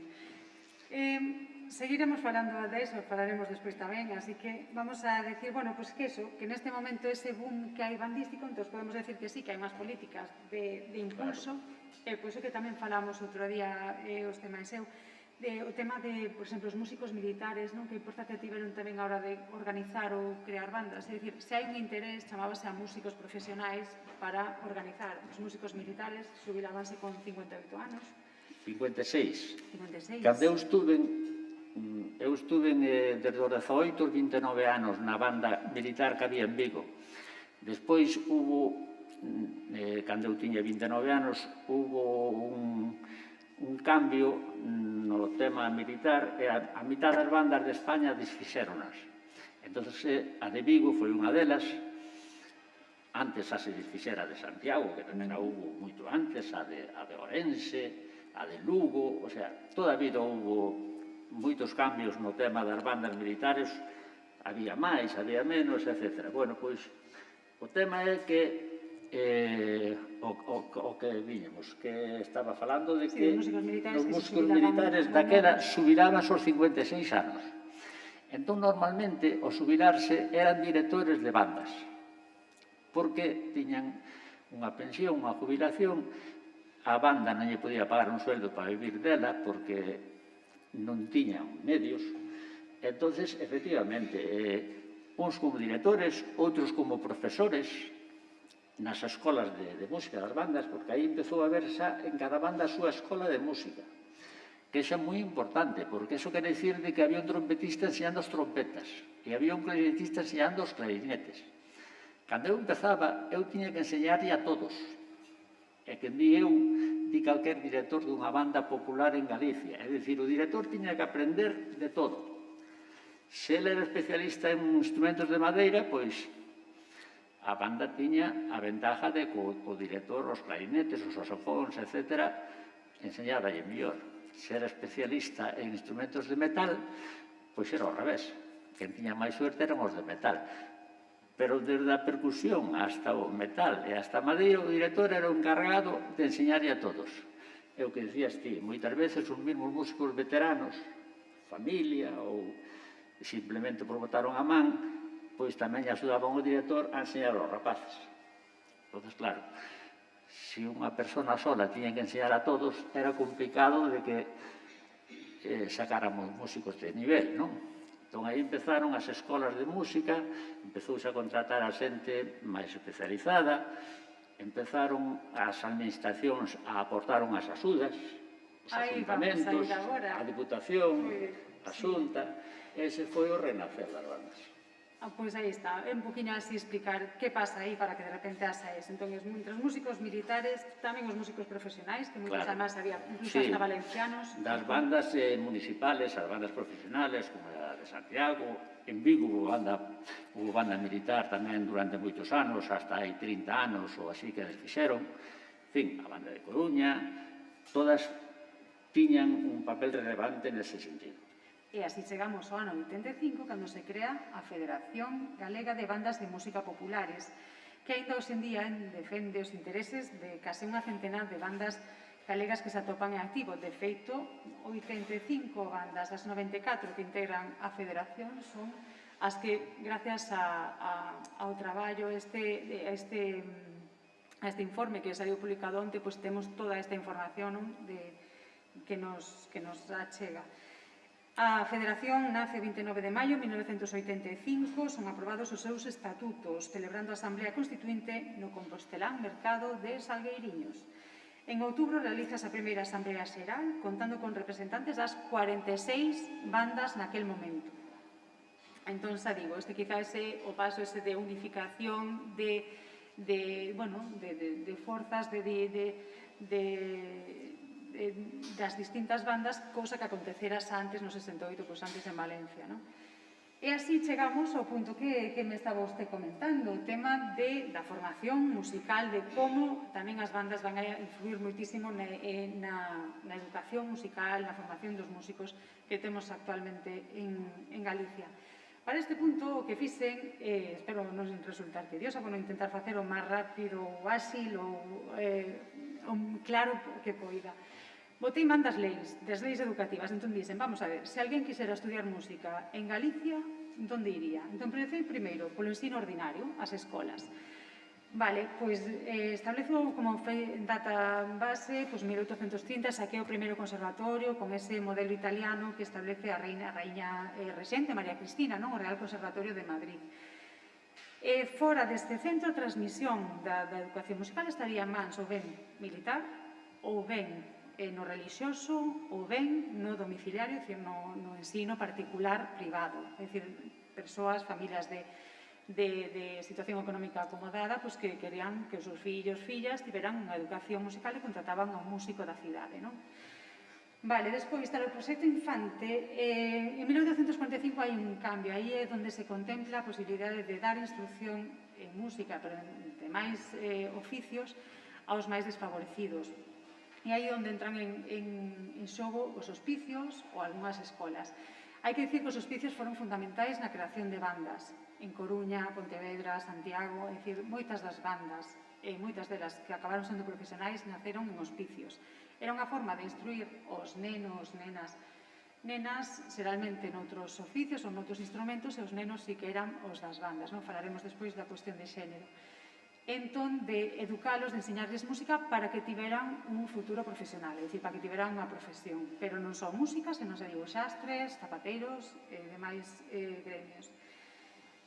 Seguiremos falando de eso, falaremos despois tamén, así que vamos a decir, bueno, pues que eso, que neste momento ese boom que hai bandístico, entón podemos decir que sí, que hai máis políticas de impulso, e pois o que tamén falamos outro día, os temas eu, o tema de, por exemplo, os músicos militares, non? Que importancia tiveron tamén a hora de organizar ou crear bandas, é dicir, se hai un interés, chamábase a músicos profesionais para organizar. Os músicos militares xubilábanse con 58 anos. 56. Cando eu estuve desde os 18 aos 29 anos na banda militar que había en Vigo. Despois hubo, cando eu tiña 29 anos, hubo un cambio no tema militar e a mitad das bandas de España desfixéronas. Entón, a de Vigo foi unha delas. Antes a se desfixera de Santiago, que tamén a hubo moito antes, a de Orense, a de Lugo, o sea, toda a vida houve moitos cambios no tema das bandas militares, había máis, había menos, etc. Bueno, pois, o tema é que o que viñemos, que estaba falando de que os músicos militares daquela xubilaban aos 56 anos. Entón, normalmente, ao xubilarse eran directores de bandas, porque tiñan unha pensión, unha jubilación. A banda non lle podía pagar un sueldo para vivir dela porque non tiñan medios. Entón, efectivamente, uns como directores, outros como profesores nas escolas de música das bandas, porque aí empezou a haber xa en cada banda a súa escola de música, que xa é moi importante, porque iso quere dicir que había un trompetista enseñando as trompetas e había un clarinetista enseñando os clarinetes. Cando eu empezaba, eu tiña que enseñarlle a todos. E que di calquer director dunha banda popular en Galicia. É dicir, o director tiña que aprender de todo. Se ele era especialista en instrumentos de madeira, pois a banda tiña a ventaja de que o director, os clarinetes, os saxofóns, etc., enseñáballe mellor. Se era especialista en instrumentos de metal, pois era ao revés. Quen tiña máis suerte eran os de metal. Pero desde a percusión hasta o metal e hasta a madeira, o director era o encargado de enseñarlle a todos. É o que decías ti, moitas veces os mesmos músicos veteranos, familia ou simplemente por botaron a man, pois tamén axudaban o director a enseñar aos rapaces. Entón, claro, se unha persona sola tiña que enseñar a todos, era complicado de que sacáramos músicos de nivel, non? Entón, aí empezaron as escolas de música, empezouse a contratar a xente máis especializada, empezaron as administracións a aportar unhas axudas, os ayuntamentos, a Diputación, a Xunta, ese foi o renacer das bandas. Pois aí está, é un poquinho así explicar que pasa aí para que de repente asa eso. Entón, entre os músicos militares, tamén os músicos profesionais, que moitos además había, incluso hasta valencianos. Das bandas municipales, as bandas profesionales, como a de Santiago, en Vigo hubo banda militar tamén durante moitos anos, hasta hai 30 anos ou así que les fixeron. En fin, a banda de Coruña, todas tiñan un papel relevante nese sentido. E así chegamos ao ano 85, cando se crea a Federación Galega de Bandas de Música Populares, que aínda hoxe en día defende os intereses de case unha centenar de bandas galegas que se atopan en activo. De feito, 85 bandas das 94 que integran a Federación son as que, gracias ao traballo a este informe que saiu publicado onte, pois temos toda esta información que nos achega. A Federación nace o 29 de maio de 1985, son aprobados os seus estatutos, celebrando a Asamblea Constituinte no Compostelán Mercado de Salgueiriños. En outubro realizas a primeira Asamblea Xeral, contando con representantes das 46 bandas naquel momento. Entón, xa digo, este quizás é o paso ese de unificación de forzas, das distintas bandas, cousa que acontecera antes no 68, pois antes en Valencia, non? E así chegamos ao punto que me estaba usted comentando, o tema da formación musical, de como tamén as bandas van a influir moitísimo na educación musical, na formación dos músicos que temos actualmente en Galicia. Para este punto, o que fixen, espero non resultar tediosa, por non intentar facer o máis rápido ou áxil ou claro que poida. Botei man das leis educativas, entón dicen, vamos a ver, se alguén quisera estudiar música en Galicia, onde iría? Entón, primeiro, polo ensino ordinario, as escolas. Vale, pois establezo como data base, pois 1830, saquei o primeiro conservatorio con ese modelo italiano que establece a raíña rexente, María Cristina, o Real Conservatorio de Madrid. Fora deste centro, a transmisión da educación musical estaría en mans ou ben militar, ou ben no religioso, ou ben no domiciliario, no ensino particular privado. É dicir, persoas, familias de situación económica acomodada, que querían que os seus fillos, fillas, tiveran unha educación musical e contrataban a un músico da cidade, non? Vale, despois, para o proxecto Infante, en 1945 hai un cambio, aí é onde se contempla a posibilidade de dar instrucción en música, pero en demais oficios, aos máis desfavorecidos. E aí onde entran en xogo os hospicios ou algunhas escolas. Hai que dicir que os hospicios foron fundamentais na creación de bandas. En Coruña, Pontevedra, Santiago, é dicir, moitas das bandas, e moitas delas que acabaron sendo profesionais, naceron en hospicios. Era unha forma de instruir os nenos, nenas, xeralmente noutros oficios ou noutros instrumentos, e os nenos sí que eran os das bandas. Falaremos despois da cuestión de xénero. Entón, de educalos, de enseñarles música para que tiveran un futuro profesional, é dicir, para que tiveran unha profesión. Pero non só música, senón se digo xastres, zapateiros e demais gremios.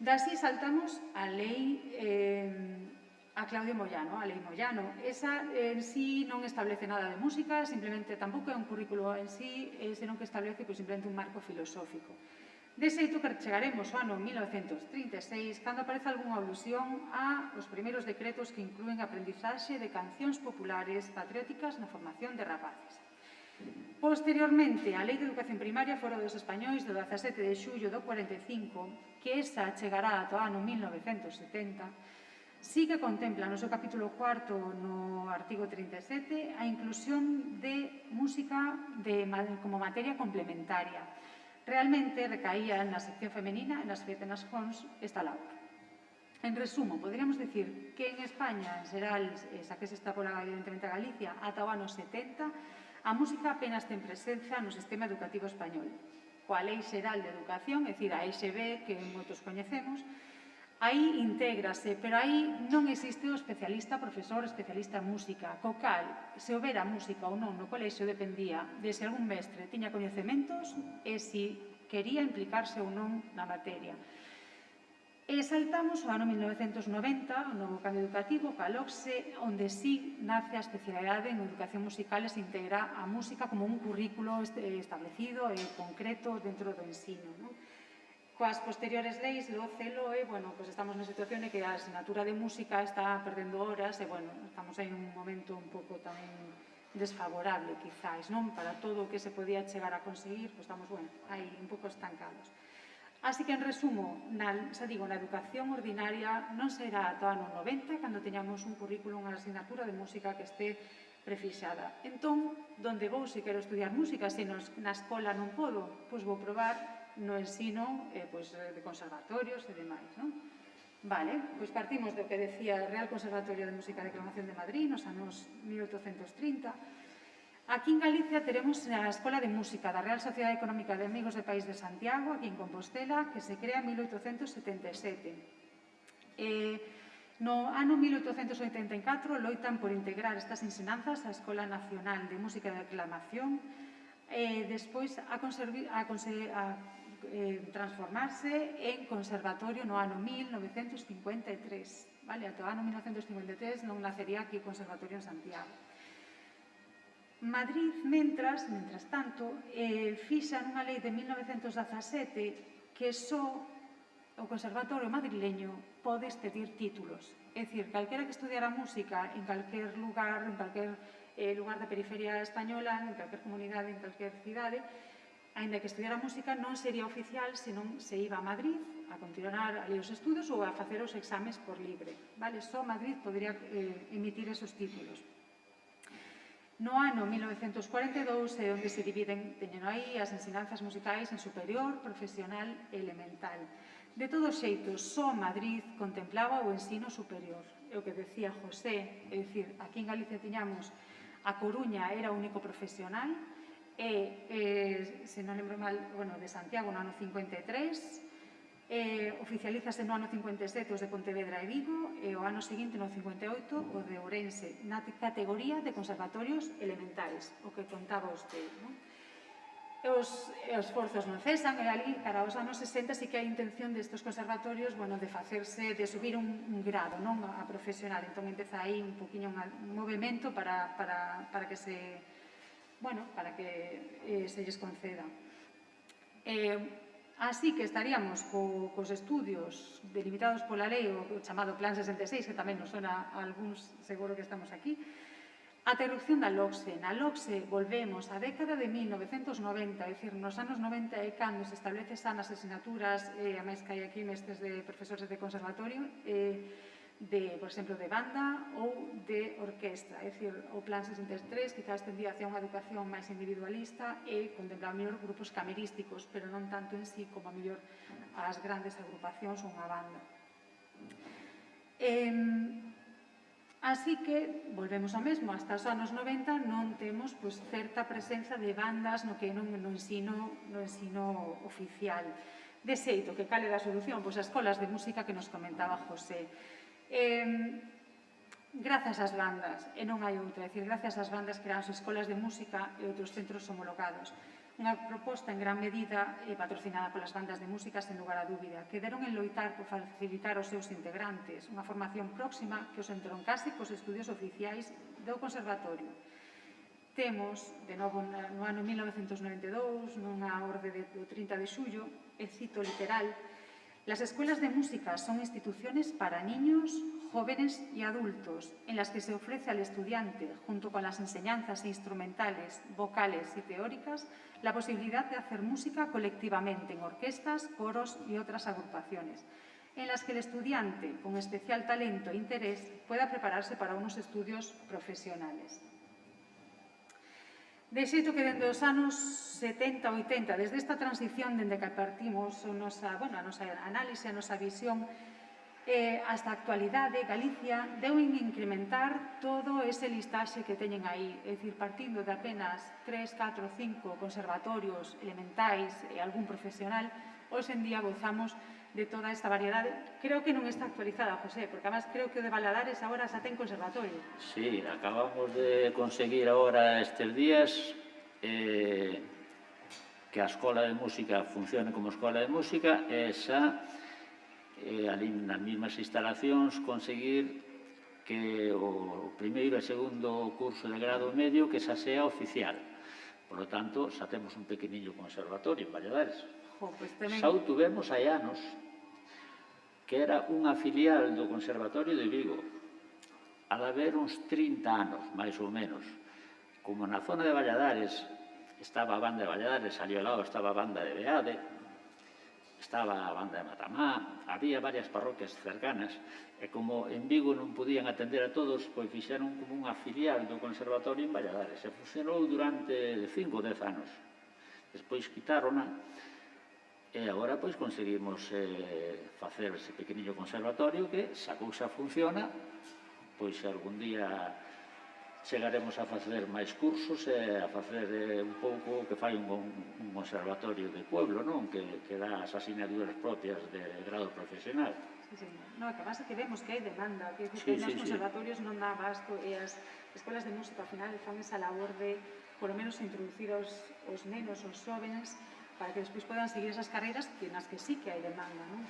Dasí saltamos a lei a Claudio Moyano, a lei Moyano. Esa en sí non establece nada de música, simplemente tampouco é un currículo en sí, senón que establece simplemente un marco filosófico. De xeito que chegaremos ao ano 1936, cando aparece algunha alusión aos primeiros decretos que inclúen a aprendizaxe de cancións populares patrióticas na formación de rapaces. Posteriormente, a Lei de Educación Primaria fora dos españois do 17 de xullo do 45, que esa chegará ata o ano 1970, sí que contempla no seu capítulo 4, no artigo 37, a inclusión de música como materia complementaria. Realmente recaía na sección femenina e nas fons esta labor. En resumo, poderíamos dicir que en España, en xeral, xa que se está evidentemente a Galicia, ata o ano 70, a música apenas ten presenza no sistema educativo español. Coa Lei Xeral de Educación, é dicir, a EXB, que moitos coñecemos, aí intégrase, pero aí non existe o especialista profesor, especialista en música, co cal, se houbera música ou non no colexio, dependía de se algún mestre tiña coñecementos e se quería implicarse ou non na materia. E saltamos ao ano 1990, o novo cambio educativo, coa LOCSE, onde sí nace a especialidade en educación musical e se integra a música como un currículo establecido e concreto dentro do ensino. Coas posteriores leis, LOCE e LOE, bueno, pues estamos na situación de que a asignatura de música está perdendo horas e, bueno, estamos aí nun momento un pouco tamén desfavorable, quizáis, non? Para todo o que se podía chegar a conseguir, pues estamos, bueno, aí un pouco estancados. Así que, en resumo, na educación ordinaria non será ata o ano 90 cando teñamos un currículum, unha asignatura de música que este prefixada. Entón, donde vou se quero estudiar música, se na escola non podo, pois vou probar no ensino de conservatorios e demais, non? Vale, pois partimos do que decía o Real Conservatorio de Música e Declamación de Madrid nos anos 1830. Aquí en Galicia teremos a Escola de Música da Real Sociedade Económica de Amigos do País de Santiago, aquí en Compostela, que se crea en 1877. No ano 1884 loitan por integrar estas ensinanzas á Escola Nacional de Música e Declamación, despois a transformarse en conservatorio no ano 1953. Vale? Ata o ano 1953 non nacería aquí o conservatorio en Santiago. Madrid, mentras tanto, fixa nunha lei de 1917 que só o conservatorio madrileño pode expedir títulos. É dicir, calquera que estudiara música en calquer lugar, lugar da periferia española, en calquer comunidade, en calquer cidade, aínda que estudiara música, non sería oficial se non se iba a Madrid a continuar ali os estudos ou a facer os exames por libre. Vale? Só Madrid podría emitir esos títulos. No ano 1942 é onde se dividen, teñen aí, as ensinanzas musicais en superior, profesional e elemental. De todos xeitos, só Madrid contemplaba o ensino superior. É o que decía José, é dicir, aquí en Galicia tiñamos a Coruña era o único profesional, e, se non lembro mal, de Santiago no ano 53, oficialízase no ano 57 os de Pontevedra e Vigo, e o ano seguinte, no 58, o de Ourense, na categoría de conservatorios elementais, o que contaba usted, non? Os esforzos non cesan, e ali, cara aos anos 60, sí que hai intención destes conservatorios, de facerse, de subir un grado, non, a profesional. Entón, empeza aí un poquinho un movimento para que se lles conceda. Así que estaríamos cos estudios delimitados pola lei, o chamado Plan 66, que tamén nos sona a algúns, seguro que estamos aquí, a interrupción da LOCSE. Na LOCSE volvemos á década de 1990, é dicir, nos anos 90 é cando se establece xa nas asignaturas, a máis que hai aquí mestres de profesores de conservatorio, por exemplo, de banda ou de orquestra. É dicir, o Plan 63 quizás tendía hacia unha educación máis individualista e contemplaba mellor grupos camerísticos, pero non tanto en sí como a mellor as grandes agrupacións ou unha banda. Así que, volvemos ao mesmo, hasta os anos 90 non temos certa presenza de bandas no que non no ensino oficial. De xeito, que cal é da solución? Pois as escolas de música que nos comentaba José. Grazas ás bandas, e non hai outra, é dicir, grazas ás bandas creáronse escolas de música e outros centros homologados. Unha proposta en gran medida patrocinada polas bandas de música, sen lugar a dúbida, que deron en loitar por facilitar aos seus integrantes unha formación próxima que os entroncase cos estudios oficiais do conservatorio. Temos, de novo, no ano 1992, nunha orde do 30 de xullo, e cito literal: las escuelas de música son instituciones para niños, jóvenes y adultos, en las que se ofrece al estudiante, junto con las enseñanzas instrumentales, vocales y teóricas, la posibilidad de hacer música colectivamente en orquestas, coros y otras agrupaciones, en las que el estudiante, con especial talento e interés, pueda prepararse para unos estudios profesionales. De xeito que dende os anos 70 e 80, desde esta transición dende que partimos a nosa análise, a nosa visión, hasta a actualidade, Galicia deu en incrementar todo ese listaxe que teñen aí, é dicir, partindo de apenas 3, 4, 5 conservatorios elementais e algún profesional, hoxe en día gozamos de toda esta variedade. Creo que non está actualizada, José, porque además creo que o de Valadares agora xa ten conservatorio. Sí, acabamos de conseguir agora estes días que a Escola de Música funcione como Escola de Música e xa ali nas mesmas instalacións conseguir que o primeiro e segundo curso de grado medio que xa sea oficial. Por lo tanto, xa temos un pequeniño conservatorio en Valladares. Pois tamén... Xa o tuvemos hai anos, que era unha filial do Conservatorio de Vigo, a de haber uns 30 anos, máis ou menos. Como na zona de Valladares estaba a banda de Valladares, ali ao lado estaba a banda de Beade, estaba a banda de Matamá, había varias parroquias cercanas, e como en Vigo non podían atender a todos, pois fixeron como unha filial do Conservatorio en Valladares, e funcionou durante 5 ou 10 anos. Despois quitárona, e agora pois conseguimos facer ese pequeniño conservatorio que, se a cousa funciona, pois algún día chegaremos a facer máis cursos e a facer un pouco o que fai un conservatorio de pueblo, non? Que dá as asignaturas propias de grado profesional. Sí, sí. No, que pasa que vemos que hai demanda, que Sí, nos sí, conservatorios non dá abasto e as escolas de música ao final fan esa labor de, polo menos, introducir os nenos, os xóvenes, para que despois podan seguir esas carreiras nas que sí que hai demanda, non?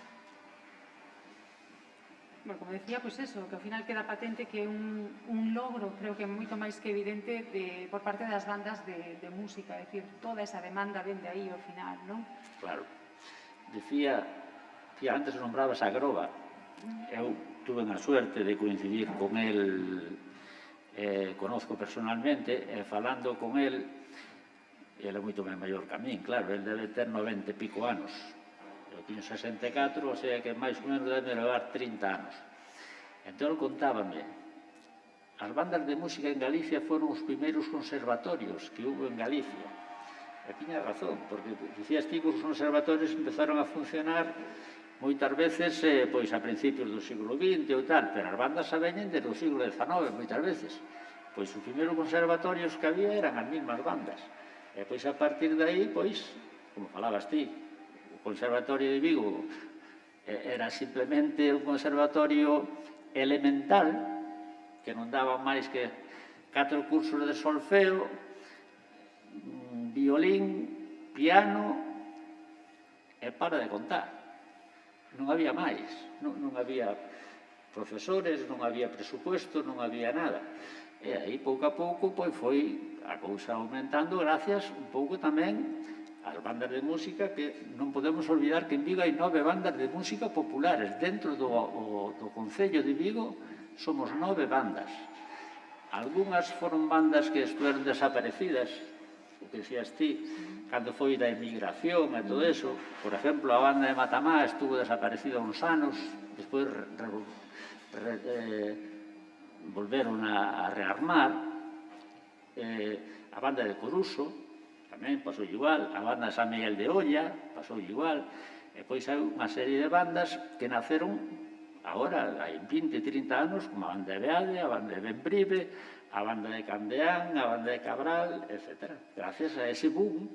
Bueno, como decía, pois eso, que ao final queda patente que é un logro, creo que moito máis que evidente por parte das bandas de música, é dicir, toda esa demanda vende aí ao final, non? Claro. Decía, antes nombrabas a Groba, eu tuve a suerte de coincidir con el, conozco personalmente, e falando con el, ele é moito máis maior que a min, claro, ele debe ter 90 e pico anos. Eu tiño 64, o sea que máis ou menos debe levar 30 anos. Entón, contábame, as bandas de música en Galicia foron os primeiros conservatorios que hubo en Galicia. E tiña razón, porque dicías ti que os conservatorios empezaron a funcionar moitas veces pois a principios do siglo XX ou tal, pero as bandas xa veñen desde o siglo XIX moitas veces. Pois os primeiros conservatorios que había eran as mesmas bandas. E pois a partir de aí, pois, como falabas ti, o Conservatorio de Vigo era simplemente un conservatorio elemental, que non daba máis que 4 cursos de solfeo, violín, piano, e para de contar. Non había máis, non había profesores, non había presupuesto, non había nada. E aí, pouco a pouco, pois foi a cousa aumentando gracias un pouco tamén ás bandas de música, que non podemos olvidar que en Vigo hai 9 bandas de música populares. Dentro do Concello de Vigo somos 9 bandas. Algúnas foron bandas que estuveron desaparecidas, o que decías ti, cando foi da emigración e todo eso. Por exemplo, a banda de Matamá estuvo desaparecida uns anos, despois volveron a rearmar. A banda de Coruso tamén pasou igual, a banda de San Miguel de Olla pasou igual, e pois hai unha serie de bandas que naceron agora, hai 20, 30 anos, como a banda de Beade, a banda de Bembrive, a banda de Candeán, a banda de Cabral, etc. Gracias a ese boom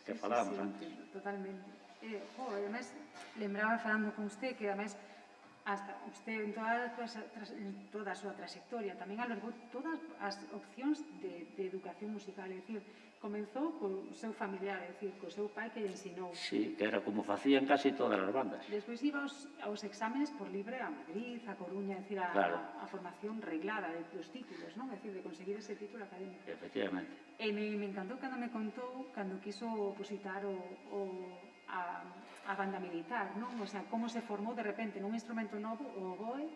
que falábamos antes. Totalmente. Además, lembraba falando con usted que además hasta usted en toda a súa trayectoria tamén albergou todas as opcións de educación musical, é dicir, comenzou co seu familiar, é dicir, co seu pai que lle ensinou. Sí, que era como facían casi todas as bandas. Despois iba aos exámenes por libre a Madrid, a Coruña, é dicir, a formación reglada dos títulos, non? É dicir, de conseguir ese título académico. Efectivamente. E me encantou cando me contou, cando quiso opositar a banda militar, non? O sea, como se formou de repente nun instrumento novo, o oboe,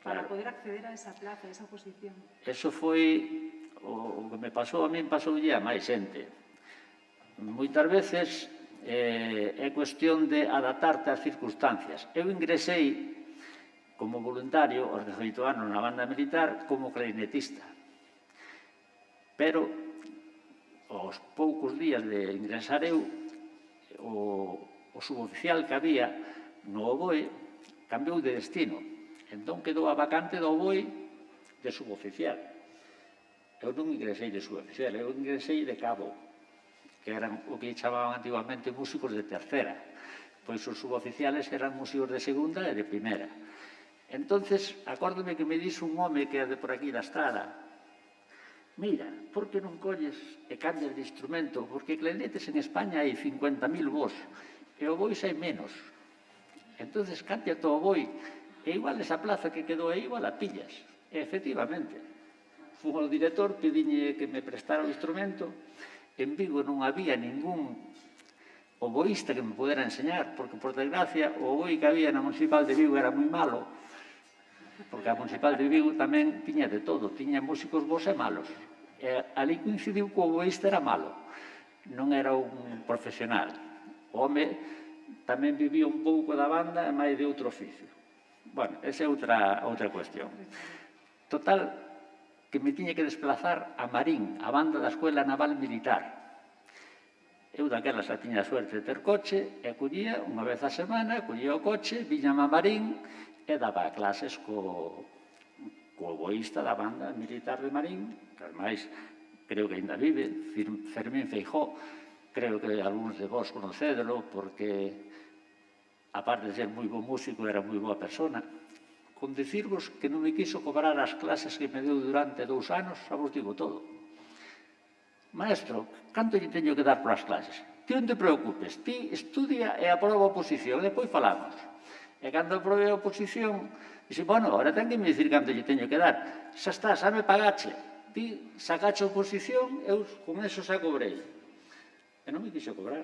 para poder acceder a esa plaza, a esa oposición. Eso foi o que me pasou a min, pasoulle a máis xente. Moitas veces é cuestión de adaptarte ás circunstancias. Eu ingresei como voluntario aos 18 anos na banda militar como clarinetista. Pero aos poucos días de ingresar eu, o suboficial que había no oboe cambiou de destino. Entón quedou a vacante do oboe de suboficial. Eu non ingresei de suboficial, eu ingresei de cabo, que eran o que chamaban antiguamente músicos de tercera. Pois os suboficiales eran músicos de segunda e de primeira. Entonces, acórdome que me dixo un home que é de por aquí da estrada: mira, por que non colles e cambias de instrumento? Porque clarinetes en España hai 50.000 vos, e obois hai menos. Entonces, cambia o oboi, e igual esa plaza que quedou aí, igual a pillas. E, efectivamente, fui ao director, pediñe que me prestara o instrumento. En Vigo non había ningún oboísta que me pudera enseñar, porque, por desgracia, o oboí que había na Municipal de Vigo era moi malo, porque a Municipal de Vigo tamén tiña de todo, tiña músicos bons e malos. E ali coincidiu que o oboísta era malo, non era un profesional. O home tamén vivía un pouco da banda e máis de outro oficio. Bueno, esa é outra cuestión. Total, que me tiña que desplazar a Marín, a banda da Escuela Naval Militar. Eu daquela xa tiña a suerte de ter coche, e collía unha vez a semana, collía o coche, viñame a Marín e daba clases co oboísta da banda militar de Marín, que ademais creo que ainda vive, Fermín Feijó, creo que algúns de vos conocédelo, porque aparte de ser moi bo músico, era moi boa persona. Con dicirvos que non me quiso cobrar as clases que me deu durante 2 anos, xa vos digo todo. Maestro, canto lle teño que dar por as clases? Ti non te preocupes, ti estudia e aproba a oposición, e depois falamos. E cando aprobei a oposición, dixe, bueno, ahora ten que me dicir canto lle teño que dar. Xa está, xa me pagache. Ti sacache a oposición, eu con eso xa cobrei. E non me quixo cobrar.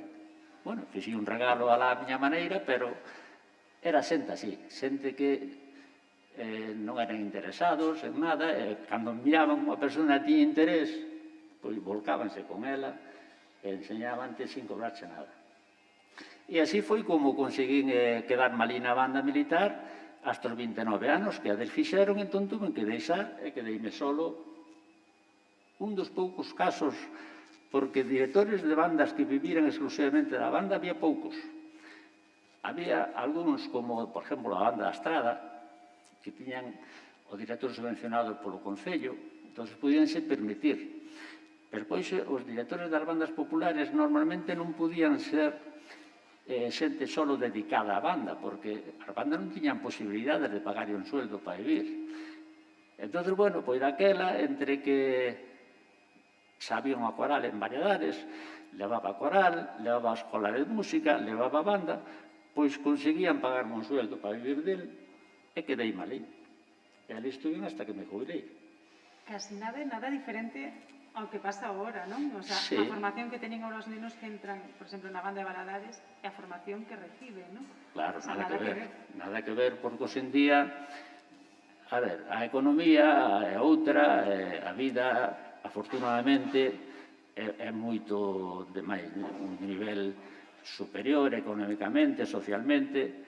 Bueno, fixi un regalo a la miña maneira, pero era xente así, xente que non eran interesados en nada, e cando miraban unha persona que tiña interés, pois volcábanse con ela e enseñaban sin cobrarse nada. E así foi como conseguín quedar malí na banda militar hasta os 29 anos, que a desfixeron, entón tuve que deixar e quedeime solo. Un dos poucos casos, porque directores de bandas que viviran exclusivamente da banda había poucos. Había algúns, como, por exemplo, a banda da Estrada, que tiñan o director subvencionado polo Concello, entón podíanse permitir. Pero, pois, os directores das bandas populares normalmente non podían ser xente solo dedicada á banda, porque as bandas non tiñan posibilidades de pagar un sueldo para vivir. Entón, bueno, pois daquela, entre que sabía unha coral en Valladares, levaba a coral, levaba a escola de música, levaba a banda, pois conseguían pagarme un sueldo para vivir del, e quedei malí. E ali estuve hasta que me jubilei. Casi nada diferente ao que pasa agora, non? O sea, Sí. A formación que teñen agora os nenos que entran, por exemplo, na banda de Valadares, é a formación que reciben, non? Claro, O sea, nada que ver, porque hoxe en día, a ver, a economía é outra, a vida, afortunadamente, é moito de máis, un nivel superior económicamente, socialmente.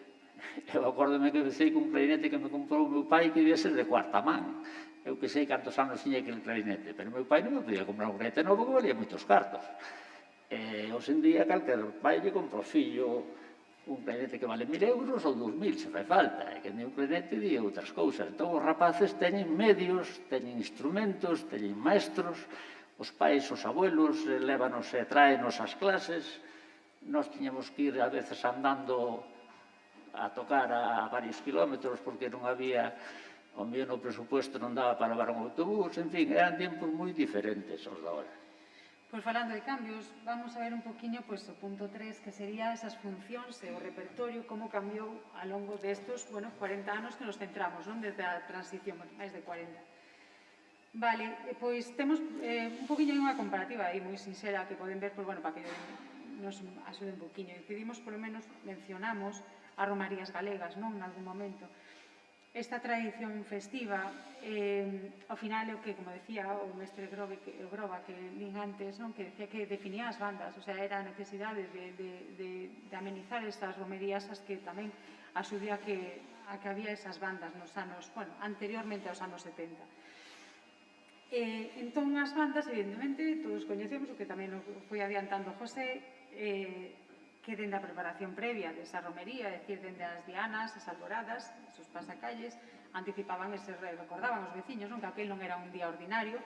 Eu acórdome que pensei que un clarinete que me comprou o meu pai que debía ser de cuarta man. Eu que sei cantos anos tiña aquele clarinete, pero o meu pai non me podía comprar un clarinete novo que valía moitos cartos. E hoxe en día calquer pai lle compra ao fillo un clarinete que vale 1.000 euros ou 2.000, se fai falta, e que ni un clarinete di outras cousas. Entón os rapaces teñen medios, teñen instrumentos, teñen maestros, os pais, os abuelos, lévanos e tráenos as clases, nós tiñamos que ir a veces andando a tocar a varios kilómetros porque non había, o mío no presupuesto non daba para levar un autobús, en fin, eran tempos moi diferentes os da hora. Pois falando de cambios, vamos a ver un poquinho o punto 3, que sería esas funcións e o repertorio, como cambiou a longo destes 40 anos que nos centramos, non? Desde a transición, máis de 40. Vale, pois temos un poquinho unha comparativa aí moi sincera que poden ver, para que nos axude un poquinho. Decidimos, polo menos, mencionamos as romarías galegas, non? En algún momento. Esta tradición festiva, ao final é o que, como decía o mestre Groba, que din antes, non? Que decía que definía as bandas, o sea, era a necesidade de amenizar estas romerías as que tamén axudía a que había esas bandas nos anos, anteriormente aos anos 70. Entón, as bandas, evidentemente, todos coñecemos, o que tamén foi adiantando José, que dende a preparación previa desa romería, é dicir, dende as dianas, as alboradas, esos pasacalles, anticipaban e se recordaban os veciños, non? Que aquel non era un día ordinario,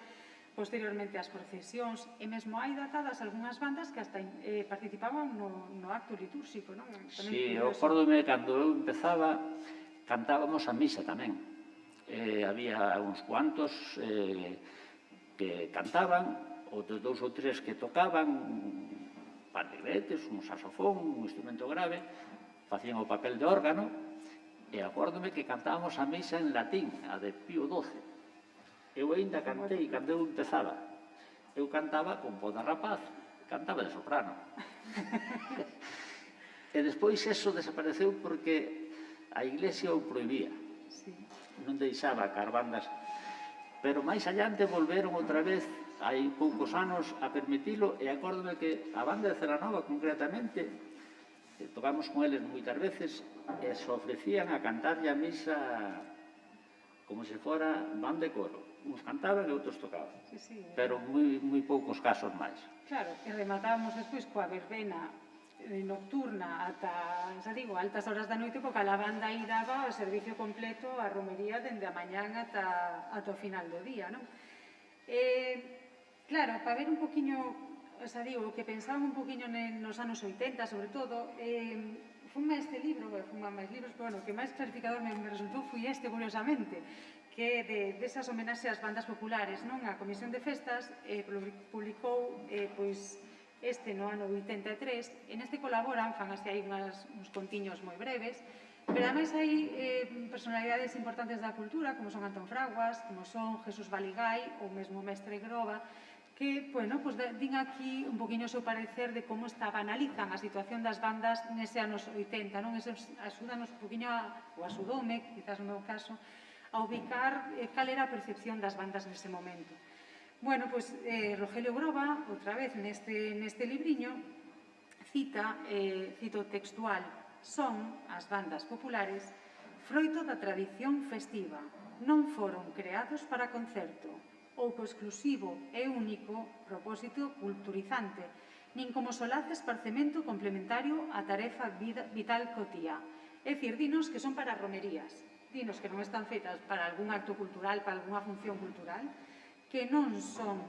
posteriormente as procesións, e mesmo hai datadas algunhas bandas que hasta participaban no acto litúrxico, non? Sí, eu acórdome cando eu empezaba, cantábamos a misa tamén. Había uns cuantos que cantaban, outros 2 ou 3 que tocaban, panderetes, un saxofón, un instrumento grave, facían o papel de órgano, e acórdome que cantábamos a misa en latín, a de Pío XII. Eu ainda cantei cando eu empezaba. Eu cantaba con voz de rapaz, cantaba de soprano. E despois eso desapareceu porque a Iglesia o prohibía. Sí. Non deixaba que as bandas... Pero máis allante volveron outra vez, hai poucos anos, a permitilo, e acórdome que a banda de Celanova, concretamente, tocamos con eles moitas veces, e se ofrecían a cantarlle a misa como se fora banda de coro. Uns cantaban e outros tocaban. Sí, sí. Pero moi poucos casos máis. Claro, e rematábamos despois coa verbena nocturna ata, xa digo, altas horas da noite, porque a banda aí daba o servicio completo a romería dende a mañán ata o final do día, non? Claro, para ver un poquinho, xa digo, o que pensaban un poquinho nos anos 80, sobre todo, funme este libro, funme máis libros, pero bueno, o que máis clarificador me resultou foi este, curiosamente, que é desas homenaxes ás bandas populares, non? A Comisión de Festas publicou, pois, este no ano 83, e neste colaboran, fan así hai uns contiños moi breves, pero ademais hai personalidades importantes da cultura, como son Antón Fraguas, como son Jesús Baligay ou mesmo Mestre Groba, que, bueno, pues din aquí un poquinho o seu parecer de como analizan a situación das bandas nese anos 80, non? Eso axúdanos un poquinho, ou axudoume, quizás no meu caso, a ubicar cal era a percepción das bandas nese momento. Bueno, pois Rogelio Groba, outra vez neste libriño, cito textual: son as bandas populares froito da tradición festiva, non foron creados para concerto ou co exclusivo e único propósito culturizante, nin como solaz esparcemento complementario á tarefa vital cotía. É dicir, dinos que son para romerías, dinos que non están feitas para algún acto cultural, para algunha función cultural, que non son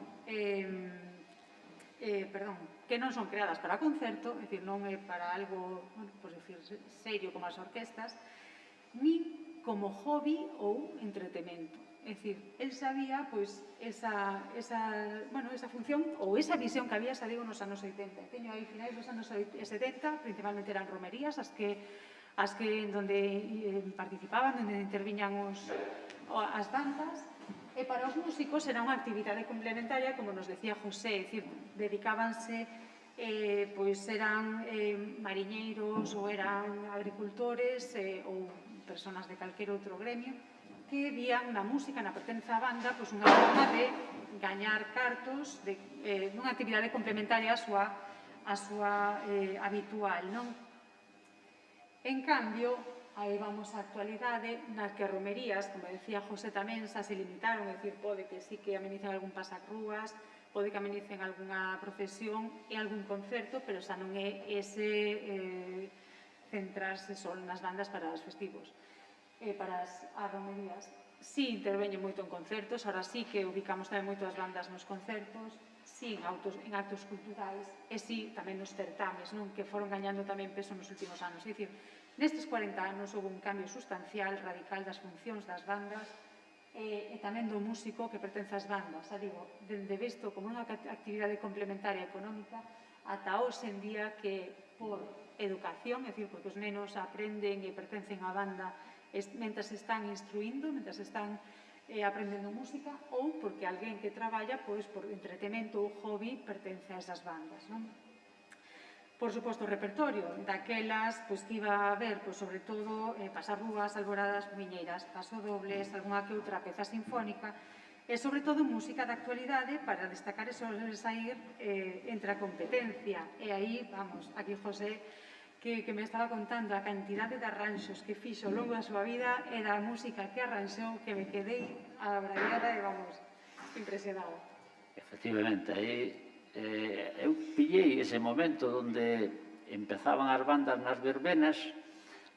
creadas para concerto, é dicir, non é para algo, por decir, serio como as orquestas, nin como hobby ou entretemento. É dicir, el sabía, pois, esa función ou esa visión que había, xa digo, nos anos 80. Teño aí finais dos anos 70, principalmente eran romerías, as que donde participaban, donde interviñan as bandas, e para os músicos era unha actividade complementaria, como nos decía José, é dicir, dedicábanse, pois eran mariñeiros ou eran agricultores ou personas de calquer outro gremio que vían na música, na pertenza á banda, pois unha forma de gañar cartos nunha actividade complementaria á súa habitual, non? En cambio, aí vamos á actualidade, nas que romerías, como decía José tamén, xa se limitaron, é dicir, pode que sí que amenicen algún pasacrúas, pode que amenicen algunha procesión e algún concerto, pero xa non é ese centrarse só nas bandas para os festivos, para as romerías. Sí, interveñen moito en concertos, ahora sí que ubicamos tamén moito as bandas nos concertos, sí, en actos culturais, e sí, tamén nos certames, non? Que foron gañando tamén peso nos últimos anos. É dicir, nestes 40 anos houve un cambio sustancial, radical das funcións das bandas e tamén do músico que pertence ás bandas. Xa digo, dende visto como unha actividade complementaria económica ata hoxe en día que por educación, é dicir, porque os nenos aprenden e pertencen á banda mentras están instruindo, mentras están aprendendo música, ou porque alguén que traballa, pois, por entretemento ou hobby, pertence a esas bandas, non? Por suposto, o repertorio daquelas, pois, que iba a haber, pois, sobre todo, pasarrúas, alboradas, miñeiras, pasodobles, algunha que outra peza sinfónica, e, sobre todo, música da actualidade para destacar e sobresaír entre a competencia. E aí, vamos, aquí José, que me estaba contando a cantidade de arranxos que fixo ao longo da súa vida e da música que arranxou, que me quedei abraviada e, vamos, impresionada. Efectivamente, aí eu pillei ese momento onde empezaban as bandas nas verbenas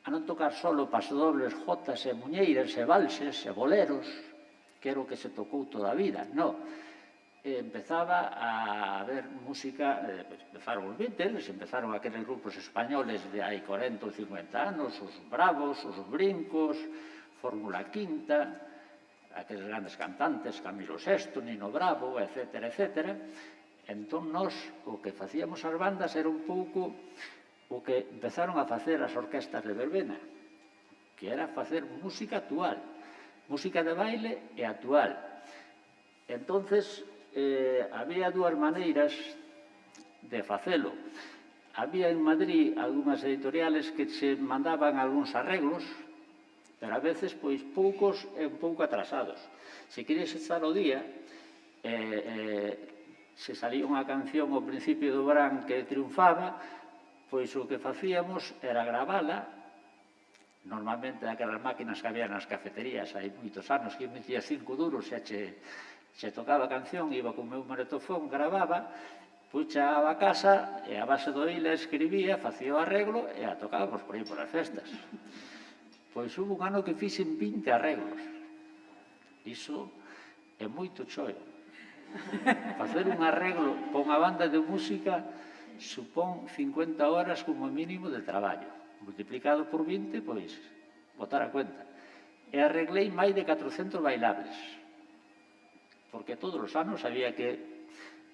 a non tocar solo pasodobles, jotas e muñeiras e valses e boleros, que era o que se tocou toda a vida, non. Empezaba a haber música, empezaron os Beatles, empezaron aqueles grupos españoles de hai 40 ou 50 anos, os Bravos, os Brincos, Fórmula Quinta, aqueles grandes cantantes, Camilo VI, Nino Bravo, etc., etc. Entón, nós, o que facíamos as bandas era un pouco o que empezaron a facer as orquestas de verbena, que era facer música actual, música de baile e actual. Entonces, había dúas maneiras de facelo. había en Madrid algunhas editoriales que se mandaban algúns arreglos, pero a veces pois poucos e un pouco atrasados. Se querías estar ao día, se salía unha canción ao principio do verán que triunfaba, pois o que facíamos era gravala, normalmente aquelas máquinas que había nas cafeterías hai moitos anos, que metía 5 duros e se tocaba a canción, iba con o meu magnetofón, gravaba, pois chegaba a casa e a base do hilo escribía, facía o arreglo e a tocábamos por aí por as festas. Pois hubo un ano que fixen 20 arreglos. Iso é moito choio. Facer un arreglo con unha banda de música supón 50 horas como mínimo de traballo. Multiplicado por 20, pois, botar a cuenta. E arreglei máis de 400 bailables. Porque todos os anos había que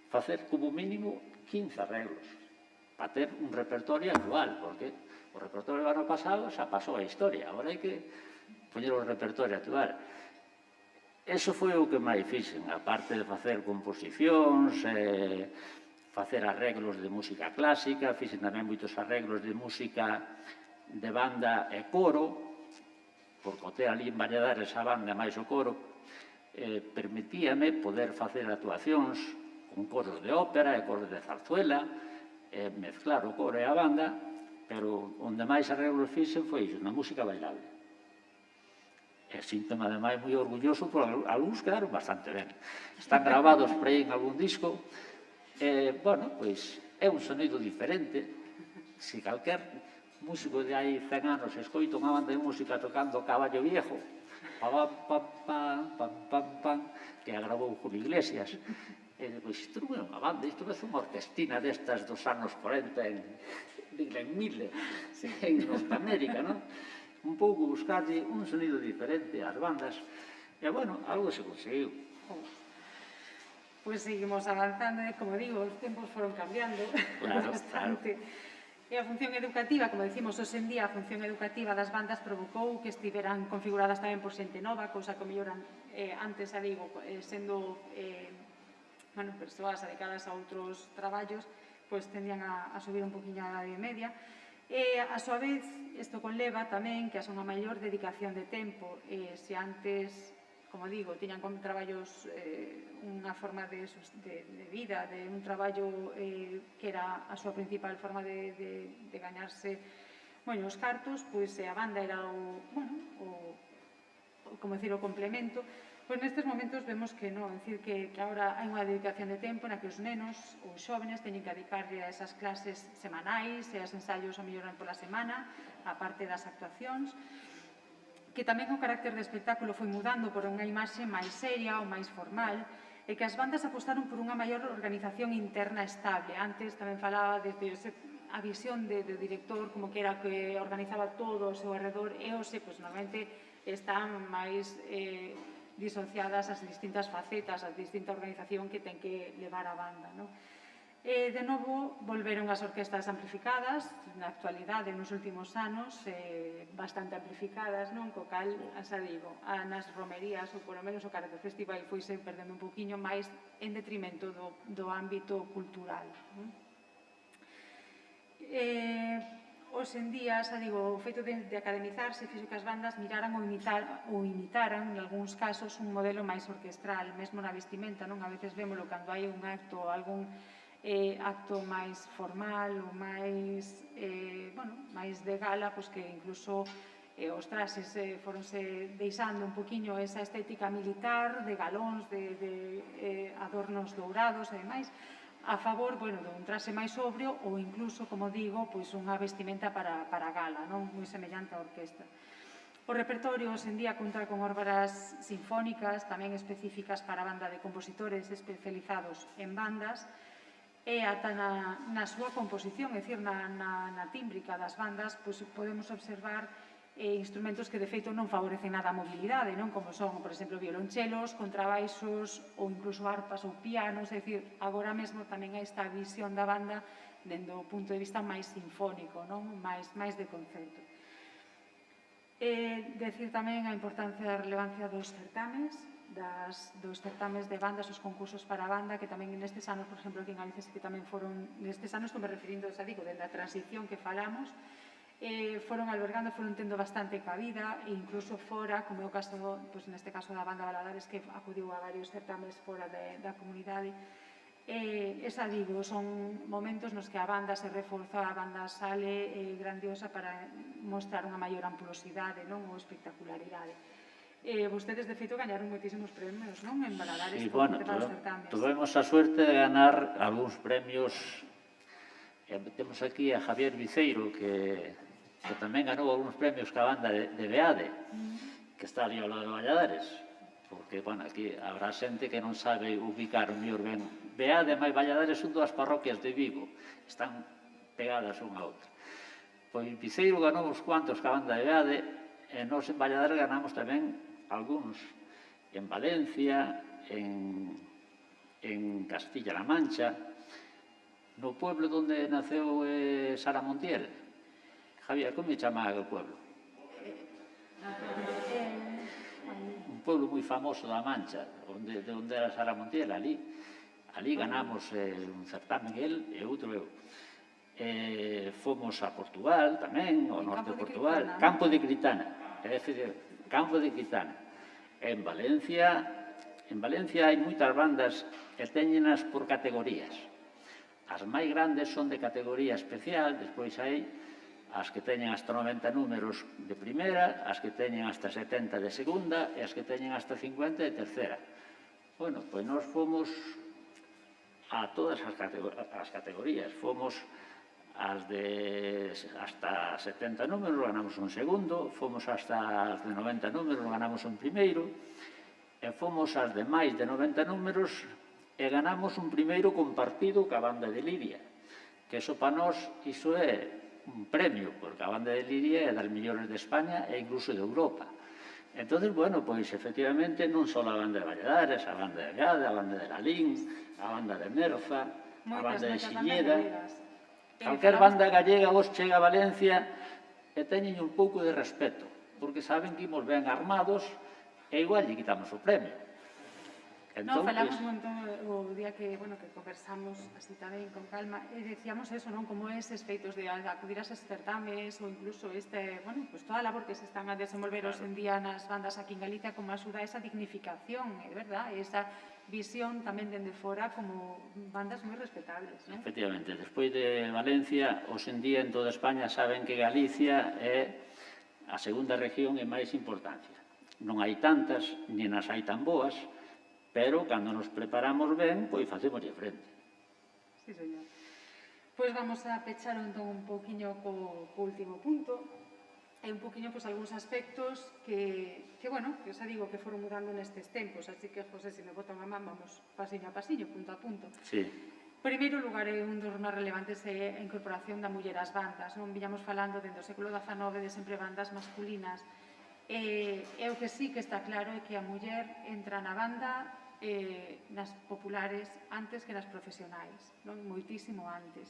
facer como mínimo 15 arreglos para ter un repertorio actual, porque o repertorio do ano pasado xa pasou a historia, agora hai que poñer o repertorio actual. Eso foi o que máis fixen, aparte de facer composicións, facer arreglos de música clásica, fixen tamén moitos arreglos de música de banda e coro, porque o ter ali en Valladares a banda máis o coro, permitíame poder facer actuacións con coros de ópera e coros de zarzuela, mezclar o coro e a banda, pero onde máis arreglos fixen foi iso, na música bailable. E síntome, ademais, moi orgulloso, porque algúns quedaron bastante ben. Están gravados por aí en algún disco, bueno, pois é un sonido diferente. Se calquer músico de hai 100 anos escoita unha banda de música tocando Caballo Viejo, pam, pam, pam, pam, pam, pam, que a gravou Julio Iglesias, pois isto non é unha banda, isto é unha orquestina destas dos anos 40 en Mille, en Norteamérica, non? Un pouco buscarlle un sonido diferente ás bandas, e, bueno, algo se conseguiu. Pois seguimos avanzando, e, como digo, os tempos foron cambiando bastante. E a función educativa, como decimos hoxe en día, a función educativa das bandas provocou que estiveran configuradas tamén por xente nova, cousa que melloran antes, a digo, sendo persoas dedicadas a outros traballos, pois tendían a subir un poquinho a idade media. E, a súa vez, isto conleva tamén que haxa unha maior dedicación de tempo. Se antes, como digo, tiñan como traballos unha forma de vida, de un traballo que era a súa principal forma de gañarse os cartos, pois a banda era o complemento. Pois nestes momentos vemos que non, é dicir, que agora hai unha dedicación de tempo na que os nenos ou xóvenes teñen que dedicarle a esas clases semanais e as ensaios a mellorar pola semana, a parte das actuacións, que tamén o carácter de espectáculo foi mudando por unha imaxe máis seria ou máis formal, e que as bandas apostaron por unha maior organización interna estable. Antes tamén falaba desde a visión do director como que era que organizaba todo o seu arredor, e hoxe, pois, normalmente están máis disociadas as distintas facetas, a distinta organización que ten que levar a banda, non? De novo, volveron as orquestas amplificadas, na actualidade, nos últimos anos, bastante amplificadas, non? Co cal, xa digo, nas romerías, ou polo menos o carácter festival, foise perdendo un poquinho máis en detrimento do ámbito cultural. Hoxe en día, xa digo, o feito de academizarse fixo que as bandas miraran ou imitaran, en algúns casos, un modelo máis orquestral, mesmo na vestimenta, non? A veces vémolo cando hai un acto, algún acto máis formal ou máis de gala, pois que incluso os traxes foronse deixando un poquinho esa estética militar, de galóns, de adornos dourados e demais, a favor, dun traxe máis sobrio ou incluso, como digo, unha vestimenta para gala, non? Moi semellante á orquesta. O repertorio, hoxe en día, conta con obras sinfónicas, tamén específicas para a banda de compositores especializados en bandas, e ata na súa composición, é dicir, na tímbrica das bandas, podemos observar instrumentos que de feito non favorecen nada a mobilidade, non? Como son, por exemplo, violonchelos, contrabaixos ou incluso arpas ou pianos, é dicir, agora mesmo tamén hai esta visión da banda dende o punto de vista máis sinfónico, non? Máis de concerto. Decir tamén a importancia da relevancia dos certames, dos certames de bandas, os concursos para a banda, que tamén nestes anos, por exemplo, aquí en Galicia, que tamén foron, nestes anos estou me referindo, xa digo, dende a transición que falamos, foron albergando, foron tendo bastante cabida, e incluso fora, como é o caso, pois neste caso da banda Valadares, que acudiu a varios certames fora da comunidade. Esa digo, son momentos nos que a banda se reforza, a banda sale grandiosa para mostrar unha maior amplosidade, non, ou espectacularidade. Vostedes, de feito, gañaron moitísimos premios, non? En Valadares, Sí, por bueno, os certames. tuvemos a suerte de ganar algúns premios. Temos aquí a Javier Viceiro, que tamén ganou algúns premios ca banda de Beade, que está ali ao lado de Valladares. Porque, bueno, aquí habrá xente que non sabe ubicar o mellor ben. Beade e máis Valladares son dúas parroquias de Vigo, están pegadas unha a outra. Pois Viceiro ganou uns cuantos ca banda de Beade, e nós en Valladares ganamos tamén algúns en Valencia, en Castilla-La Mancha, no pueblo onde naceu Sara Montiel. Javier, como me chama o pueblo? Un pueblo moi famoso da Mancha, de onde era Sara Montiel, ali ganamos un certamen el e outro eu. Fomos a Portugal tamén, ao norte de Portugal, Campo de Critana. Campo de Critana. En Valencia hai moitas bandas e téñenas por categorías. As máis grandes son de categoría especial, despois hai as que teñen hasta 90 números de primeira, as que teñen hasta 70 de segunda e as que teñen hasta 50 de terceira. Bueno, pois nós fomos a todas as categorías. Fomos as de hasta 70 números, ganamos un segundo, fomos hasta as de 90 números, ganamos un primeiro, e fomos as de máis de 90 números e ganamos un primeiro compartido ca banda de Liria, que iso para nós, iso é un premio, porque a banda de Liria é das millores de España e incluso de Europa. Entón, bueno, pois, efectivamente, non só a banda de Valladares, a banda de Beade, a banda de Lalín, a banda de Nerza, a banda de Silleda. Calquer banda gallega vos chega a Valencia e teñen un pouco de respeto, porque saben que imos ben armados e igual lle quitamos o premio. Non, falamos un montón o día que conversamos así tamén con calma e decíamos eso, non? Como eses feitos de acudir a eses certames ou incluso toda a labor que se están a desenvolver hoxe en día nas bandas aquí en Galicia como axuda a esa dignificación, é verdad? Esa visión tamén dende fora como bandas moi respetables, non? Efectivamente, despois de Valencia, hoxe en día en toda España saben que Galicia é a segunda región en máis importancia. Non hai tantas, nin as hai tan boas, pero cando nos preparamos ben, pois facémoslle frente. Sí, señor. Pois vamos a pechar entón un pouquiño co último punto, e un pouquiño algúns aspectos que xa digo que foron mudando nestes tempos, así que, José, se me botan a man, vamos pasiño a pasiño, punto a punto. Sí. Primeiro lugar, un dos máis relevantes é a incorporación da muller ás bandas. Non viñamos falando dentro do século XIX de sempre bandas masculinas. E o que sí que está claro é que a muller entra na banda nas populares antes que nas profesionais, non? Moitísimo antes.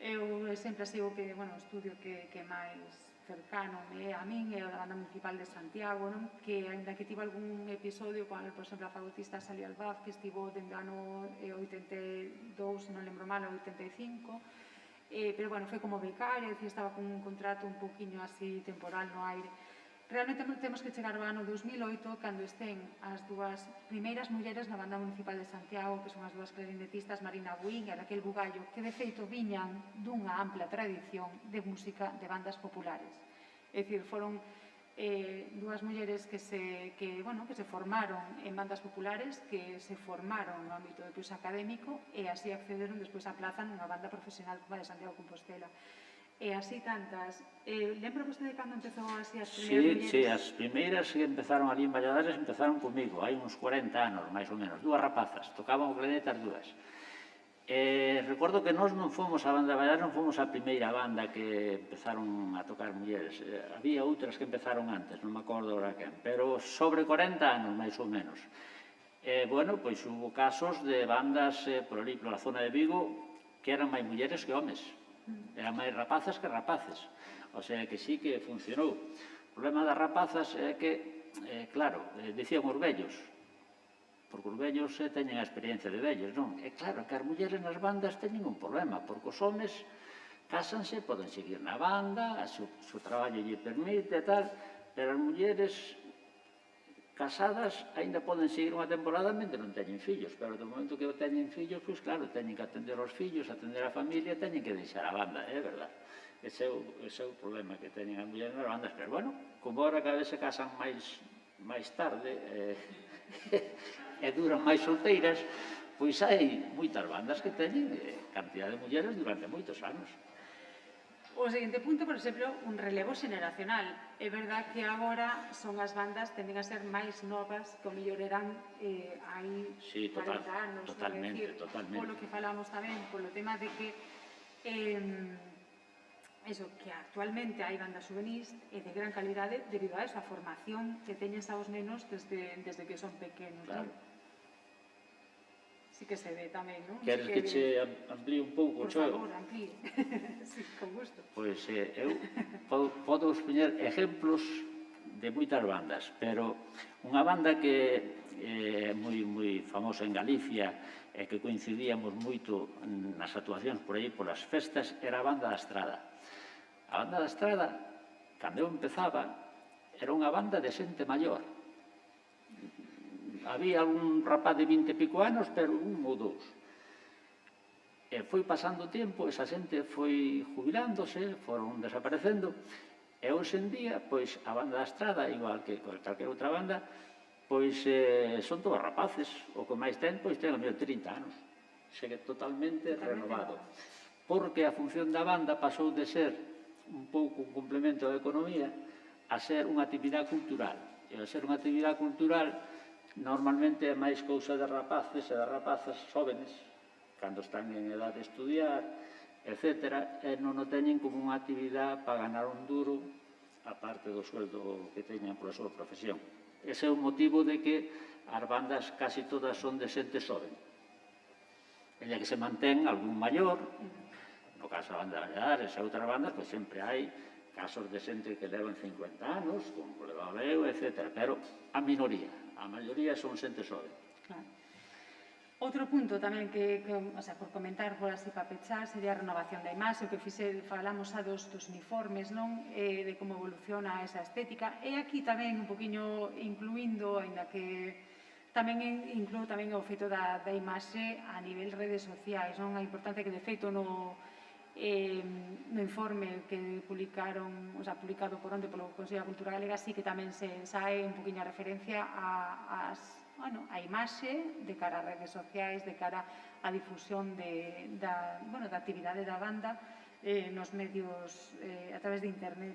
Eu sempre sigo que, o estudio que máis cercano a min é o da Banda Municipal de Santiago, non? Que, ainda que tivo algún episodio con, por exemplo, a fagotista Sally Albaz, que estivo dende o ano 82, se non lembro mal, 85, pero, foi como becaria, estaba con un contrato un poquinho así temporal no aire. Realmente temos que chegar ao ano 2008 cando estén as dúas primeiras mulleres na Banda Municipal de Santiago, que son as dúas clarinetistas Marina Buín e Raquel Bugallo, que de feito viñan dunha ampla tradición de música de bandas populares. É dicir, foron dúas mulleres que se formaron en bandas populares, que se formaron no ámbito académico e así accederon despois á plaza nunha banda profesional como a de Santiago Compostela. E así tantas. Lembra vostede cando empezou así as primeiras mulleres? Sí, as primeiras que empezaron ali en Valladares empezaron comigo, hai uns 40 anos, máis ou menos, dúas rapazas, tocaban o clarinete as dúas. Recordo que nós non fomos a banda de Valladares, non fomos a primeira banda que empezaron a tocar mulleres. Había outras que empezaron antes, non me acordo ahora quen, pero sobre 40 anos, máis ou menos. Pois hubo casos de bandas por ali, pola zona de Vigo, que eran máis mulleres que homes. Eran máis rapazas que rapaces, o sea que sí que funcionou. O problema das rapazas é que, claro, dicían os vellos, porque os vellos teñen a experiencia de vellos, non? E claro que as mulleres nas bandas teñen un problema, porque os homes cásanse, poden seguir na banda, o traballo lle permite e tal, pero as mulleres casadas aínda poden seguir unha temporada mentre non teñen fillos, pero do momento que teñen fillos, pois claro, teñen que atender aos fillos, atender a familia, teñen que deixar a banda, é verdad. Ese é o problema que teñen as mulleres nas bandas, pero bueno, como ahora cada vez se casan máis tarde e duran máis solteiras, pois hai moitas bandas que teñen cantidad de mulleres durante moitos anos. O seguinte punto, por exemplo, un relevo xeneracional. É verdad que agora son as bandas tenden a ser máis novas que o mellor eran hai 40 anos. Totalmente, totalmente. Polo que falamos tamén, polo tema de que que actualmente hai bandas juvenis de gran calidade debido a esa formación que teñes aos nenos desde que son pequenos. Claro. Sí que se ve tamén, non? Queres que che amplíe un pouco o choio? Por favor, amplíe. Sí, con gusto. Pois eu podo expoñer exemplos de moitas bandas, pero unha banda que é moi famosa en Galicia e que coincidíamos moito nas actuacións por aí, polas festas, era a banda da Estrada. A banda da Estrada, cando eu empezaba, era unha banda de xente maior. Había algún rapaz de 20 e pico anos, pero un ou dous. E foi pasando o tempo, esa xente foi jubilándose, foron desaparecendo, e hoxe en día, pois, a banda da Estrada, igual que calquera outra banda, pois son todos rapaces, o que máis ten, pois ten 30 anos. Segue totalmente renovado. Porque a función da banda pasou de ser un pouco un complemento da economía a ser unha actividade cultural. E a ser unha actividade cultural normalmente é máis cousa de rapaces e de rapazas jóvenes, cando están en edad de estudiar, etc., e non o teñen como unha actividade para ganar un duro, aparte do sueldo que teñen pola súa profesión. Ese é o motivo de que as bandas casi todas son de xente xoven. E que se mantén algún maior, no caso da banda de Baleares e outras bandas, pois sempre hai casos de xente que levan 50 anos, como levaba eu, etc., pero a minoría. A maioría son xente xoven. Claro. Outro punto tamén que por comentar por así para pechar, sería a renovación da imaxe, o que falamos dos uniformes, non? De como evoluciona esa estética. E aquí tamén un poquinho incluindo, ainda que tamén incluo tamén o feito da imaxe a nivel redes sociais, non? A importancia que de feito no informe que publicaron, publicado polo Consello da Cultura Galega, sí que tamén se sae un poquinho a referencia a imaxe de cara ás redes sociais, de cara á difusión da actividade da banda nos medios a través de internet.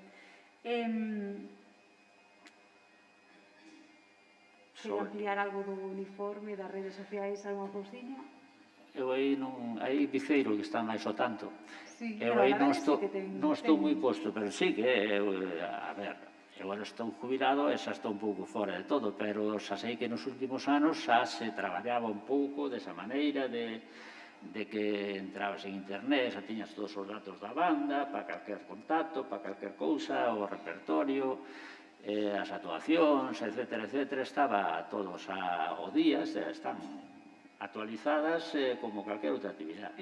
Quero ampliar algo do uniforme, das redes sociais, algunha cousiña? Eu aí Viceiro que está máis ao tanto. Eu pero aí a non verdade é estou moi posto, pero sí que, a ver, eu agora estou jubilado e xa estou un pouco fora de todo, pero xa sei que nos últimos anos xa se traballaba un pouco desa maneira de que entrabas en internet, xa tiñas todos os datos da banda, para calquer contacto, para calquer cousa, o repertorio, as actuacións, etc., estaba todos ao día, están actualizadas como calquer outra actividade.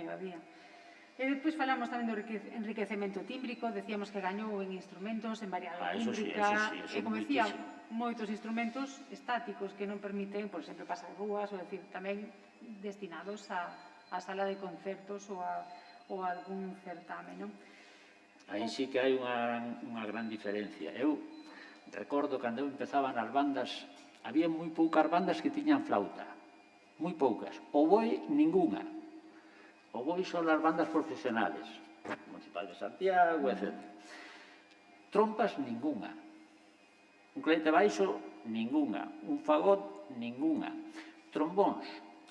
E despois falamos tamén do enriquecemento tímbrico, decíamos que gañou en instrumentos, en variedade tímbrica, e como decía, moitos instrumentos estáticos que non permiten, por exemplo, pasar rúas, ou decir, tamén destinados a sala de concertos ou a algún certame, non? Aí sí que hai unha gran diferencia. Eu recordo cando eu empezaba nas bandas, había moi poucas bandas que tiñan flauta, moi poucas. O boi, ningunha. O boi son as bandas profesionales, Municipal de Santiago, etc. Trompas, ningunha. Un clarinete baixo, ningunha. Un fagot, ningunha. Trombóns.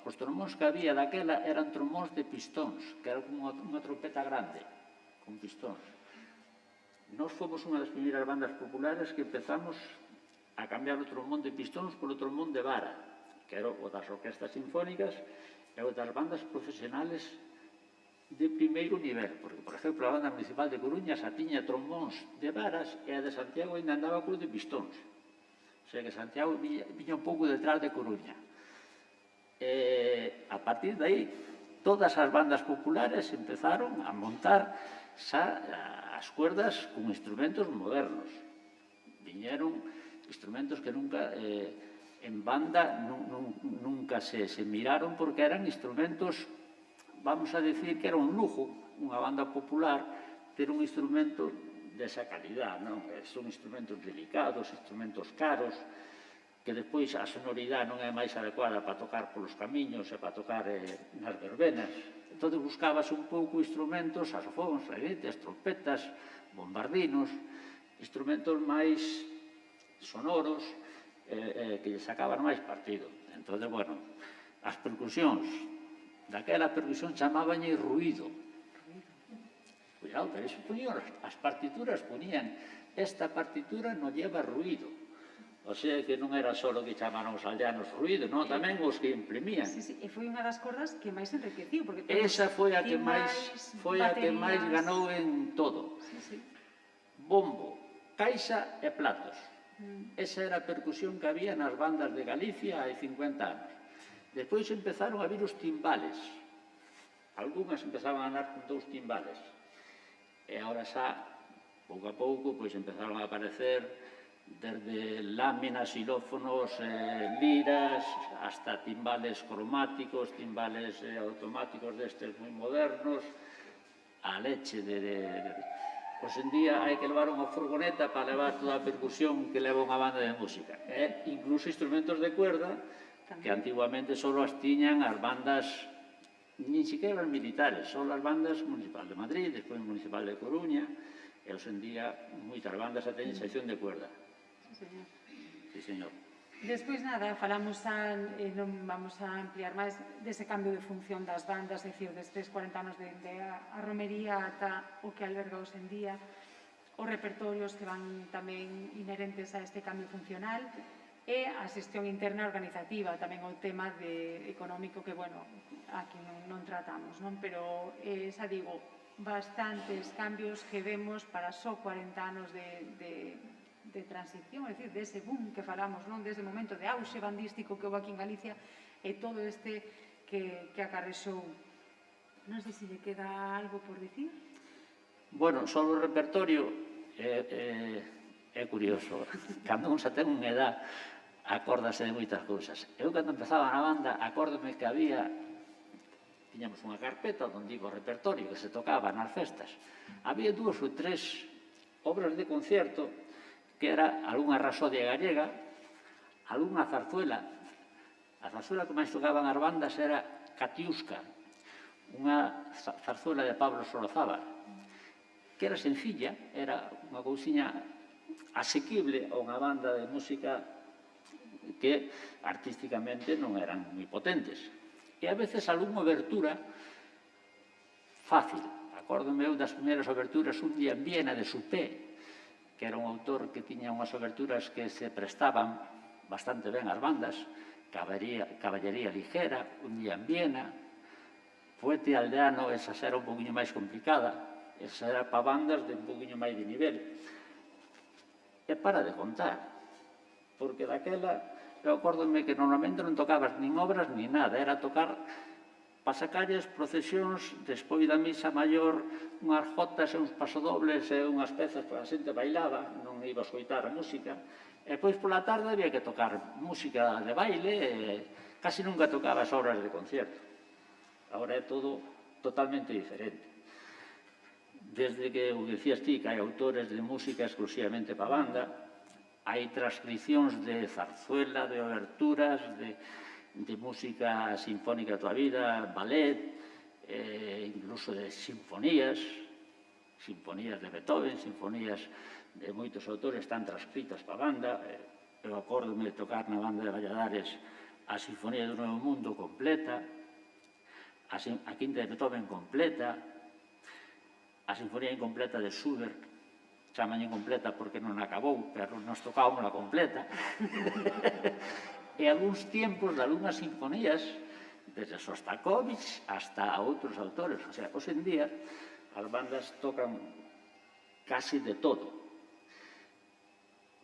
Os trombóns que había daquela eran trombóns de pistóns, que era como unha trompeta grande, con pistóns. Nós fomos unha das primeiras bandas populares que empezamos a cambiar o trombón de pistóns polo trombón de vara, que era o das orquestas sinfónicas e o das bandas profesionales de primeiro nivel, porque, por exemplo, a banda municipal de Coruña xa tiña trombóns de varas e a de Santiago ainda andaba con de pistóns. O sea que Santiago viña un pouco detrás de Coruña. partir de aí, todas as bandas populares empezaron a montar xa as cuerdas con instrumentos modernos. Viñeron instrumentos que nunca en banda nunca se miraron, porque eran instrumentos, vamos a decir que era un lujo, unha banda popular, ter un instrumento desa calidad, non? Son instrumentos delicados, instrumentos caros, que despois a sonoridade non é máis adecuada para tocar polos camiños e para tocar nas verbenas. Entón buscabas un pouco instrumentos, saxofóns, trainetes, trompetas, bombardinos, instrumentos máis sonoros, que lle sacaban máis partido. Entón, bueno, as percusións, daquela percusión chamábanlle ruído. Cuidado, pero iso poñían, as partituras poñían, esta partitura non lleva ruído. O sea, que non era só o que chamaron os aldeanos ruído, non, tamén os que imprimían. Sí, e foi unha das cordas que máis enriqueciu, porque Esa foi a que máis ganou en todo. Bombo, caixa e platos. Esa era a percusión que había nas bandas de Galicia hai 50 anos. Despois empezaron a vir os timbales. Algúnas empezaban a andar con 2 timbales. E agora xa, pouco a pouco, pois empezaron a aparecer desde láminas, xilófonos, liras, hasta timbales cromáticos, timbales automáticos destes moi modernos, a leche de... Hoxe en día hai que levar unha furgoneta para levar toda a percusión que leva unha banda de música. Incluso instrumentos de cuerda, que antiguamente só as tiñan as bandas, nin siquiera as militares, só as bandas municipal de Madrid, despois municipal de Coruña, e hoxe en día moitas bandas a teñen sección de cuerda. Sí, señor. Despois, nada, falamos non vamos a ampliar máis dese cambio de función das bandas, é dicir, destes 40 anos de a romería ata o que alberga hoxe en día, os repertorios que van tamén inherentes a este cambio funcional e a xestión interna organizativa, tamén o tema económico que, bueno, aquí non tratamos, non? Pero, xa digo, bastantes cambios que vemos para só 40 anos de transición, é dicir, dese boom que falamos, non? Dese momento de auxe bandístico que houve aquí en Galicia e todo este que acarrexou. Non sei se lle queda algo por dicir. Bueno, só o repertorio é curioso. Cando un xa ten unha edad, acórdase de moitas cousas. Eu, cando empezaba na banda, acórdome que tiñamos unha carpeta onde iba o repertorio que se tocaba nas festas. Había 2 ou 3 obras de concierto que era algunha rasodia gallega, algunha zarzuela. A zarzuela que máis tocaban as bandas era Catiusca, unha zarzuela de Pablo Sorozábal, que era sencilla, era unha cousiña asequible a unha banda de música que artísticamente non eran moi potentes. E a veces algunha obertura fácil. Acórdome eu das primeiras oberturas Un día en Viena de Supé, que era un autor que tiña unhas oberturas que se prestaban bastante ben ás bandas, Caballería Ligera, Un día en Viena, Poeta aldeano, esa era un poquinho máis complicada, esa era para bandas de un poquinho máis de nivel. E para de contar, porque daquela, eu acórdome que normalmente non tocabas nin obras nin nada, era tocar pasacalles, procesións, despois da misa maior, unhas jotas e uns pasodobles e unhas pezas para a xente bailaba, non iba a escoitar a música, e depois pola tarde había que tocar música de baile e casi nunca tocaba as obras de concierto. Agora é todo totalmente diferente. Desde que, o que dicías ti, que hai autores de música exclusivamente para banda, hai transcripcións de zarzuela, de oberturas, de música sinfónica toda a vida, ballet, incluso de sinfonías de Beethoven, sinfonías de moitos autores están transcritas para a banda. Eu acórdome de tocar na banda de Valladares a Sinfonía do Novo Mundo completa, a Quinta de Beethoven completa, a Sinfonía incompleta de Schubert, chaman incompleta porque non acabou, pero nos tocábamos a completa. E algúns tiempos de algunhas sinfonías, desde Sostakovich hasta outros autores. O sea, hoxe en día, as bandas tocan casi de todo.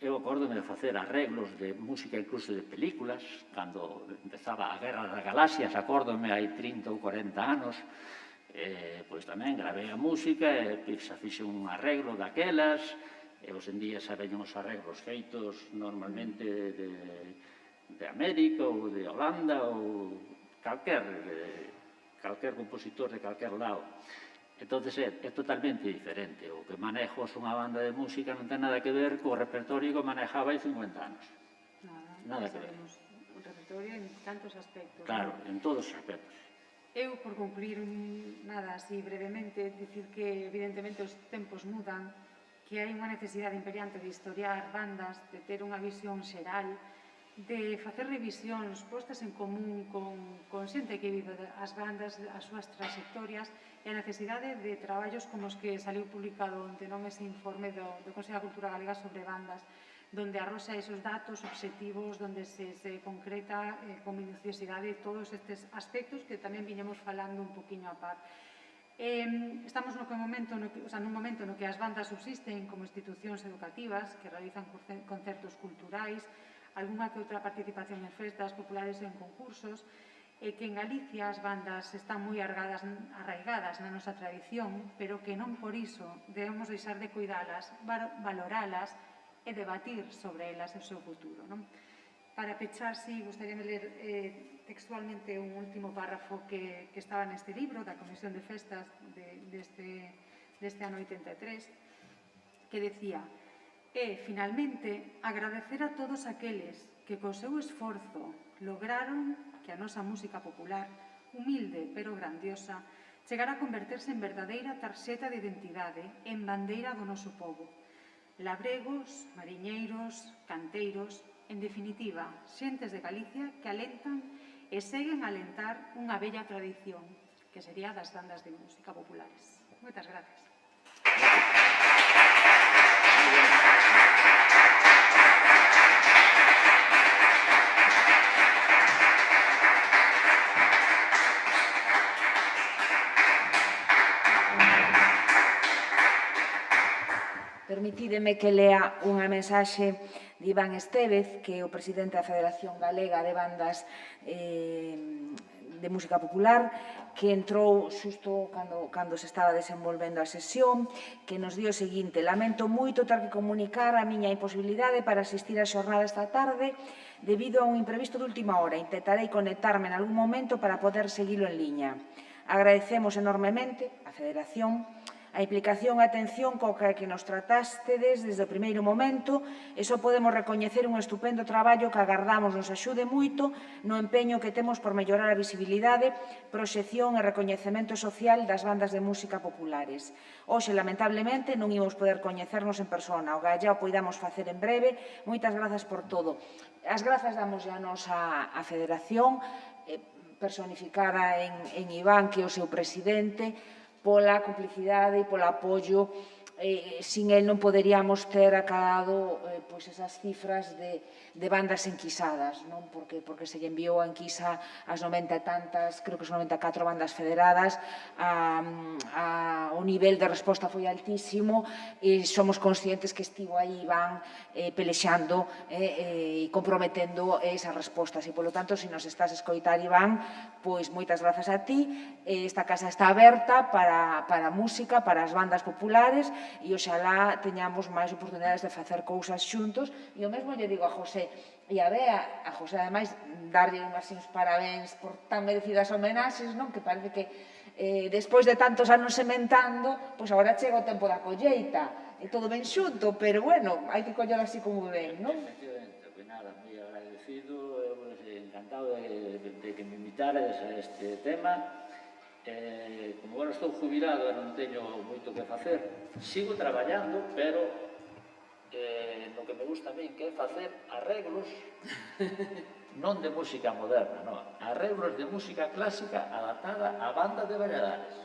eu acórdome de facer arreglos de música incluso de películas, cando empezaba a Guerra das Galaxias, acórdome hai 30 ou 40 anos, pois tamén gravei a música e fixe un arreglo daquelas, e hoxe en día xa veñen os arreglos feitos normalmente de América ou de Holanda ou calquer compositor de calquer lado. Entón, é totalmente diferente. O que manejo unha banda de música non ten nada que ver co repertorio que manejaba hai 50 anos. Nada que ver. Un repertorio en tantos aspectos. Claro, en todos os aspectos. Eu, por concluir nada así brevemente, dicir que evidentemente os tempos mudan, que hai unha necesidade imperiante de historiar bandas, de ter unha visión xeral, de facer revisións postas en común con xente que vive as bandas, as súas trayectorias e a necesidade de traballos como os que saliu publicado onte, non, ese informe do Consello da Cultura Galega sobre bandas, donde arroxa esos datos obxectivos, donde se concreta con minuciosidade todos estes aspectos que tamén viñemos falando un poquinho a par. Estamos nun momento no que as bandas subsisten como institucións educativas que realizan concertos culturais, algunha que outra participación en festas populares e en concursos, e que en Galicia as bandas están moi arraigadas na nosa tradición, pero que non por iso debemos deixar de cuidalas, valoralas e debatir sobre elas e o seu futuro. Para pechar, sí, gustaría ler textualmente un último párrafo que estaba neste libro da Comisión de Festas deste ano 83, que decía: e, finalmente, agradecer a todos aqueles que co seu esforzo lograron que a nosa música popular, humilde pero grandiosa, chegara a converterse en verdadeira tarxeta de identidade, en bandeira do noso pobo. Labregos, mariñeiros, canteiros, en definitiva, xentes de Galicia que alentan e seguen a alentar unha bella tradición, que sería das bandas de música populares. Moitas gracias. Permitídeme que lea unha mensaxe de Iván Estévez, que é o presidente da Federación Galega de Bandas de Música Popular, que entrou xusto cando se estaba desenvolvendo a sesión, que nos dio o seguinte: lamento moito ter que comunicar a miña imposibilidade para asistir á xornada esta tarde debido a un imprevisto de última hora. Intentarei conectarme en algún momento para poder seguilo en liña. Agradecemos enormemente a Federación a implicación e atención coa que nos tratastedes desde o primeiro momento, e só podemos recoñecer un estupendo traballo que agardamos nos axude moito no empeño que temos por mellorar a visibilidade, proxección e recoñecemento social das bandas de música populares. Hoxe, lamentablemente, non imos poder coñecernos en persona, o gallá o poidamos facer en breve. Moitas grazas por todo. As grazas damos a nosa Federación, personificada en Iván, que é o seu presidente, pola complicidade e polo apoio. Sin el non poderíamos ter acabado esas cifras de bandas enquisadas, porque se lle enviou a enquisa as 90 e tantas, creo que son 94 bandas federadas, o nivel de resposta foi altísimo e somos conscientes que estivo aí Iván pelexando e comprometendo esas respostas, e polo tanto, se nos estás a escoitar, Iván, pois moitas grazas a ti. Esta casa está aberta para a música, para as bandas populares, e oxalá teñamos máis oportunidades de facer cousas xuntos. E o mesmo lle digo a José e a Bea, a José ademais darlle uns parabéns por tan merecidas homenaxes, que parece que despois de tantos anos sementando, pois agora chega o tempo da colleita e todo ben xunto, pero bueno, hai que coller así como ven, non? Efectivamente, pois nada, moi agradecido, encantado de que me invitares a este tema. Como agora estou jubilado e non teño moito que facer, sigo traballando, pero no que me gusta a mí, que é facer arreglos non de música moderna, non, arreglos de música clásica adaptada á banda de Valladares.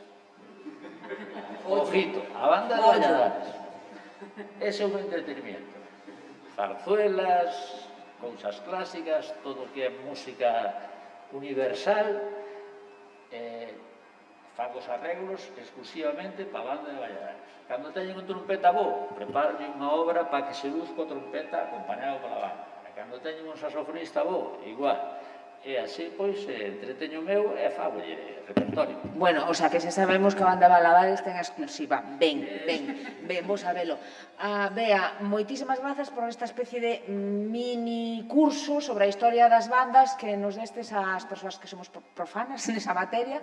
Ojito, a banda de Valladares. Ese é o meu entretenimiento. Zarzuelas, cousas clásicas, todo o que é música universal. Fago os arreglos exclusivamente para a banda de Valladares. Cando teñen un trompeta bo, prepárenme unha obra para que se luzca o trompeta acompañado pola banda. E cando teñen un saxofonista bo, igual. E así, pois, entreteño meu e fagolle repertorio. Bueno, o sea, que xa sabemos que a banda Valladares ten a exclusiva. Ben, vos sabelo. Bea, moitísimas grazas por esta especie de mini curso sobre a historia das bandas que nos destes ás persoas que somos profanas nesa materia.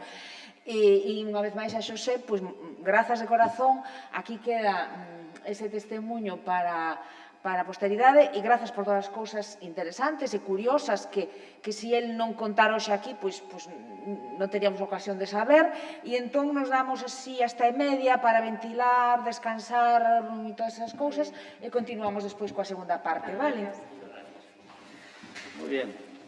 E unha vez máis a Xosé, pois, grazas de corazón, aquí queda ese testemunho para a posteridade e grazas por todas as cousas interesantes e curiosas que se el non contara hoxe aquí, pois non teríamos ocasión de saber, e entón nos damos así hasta e media para ventilar, descansar e todas esas cousas e continuamos despois coa segunda parte, vale? Moi bien.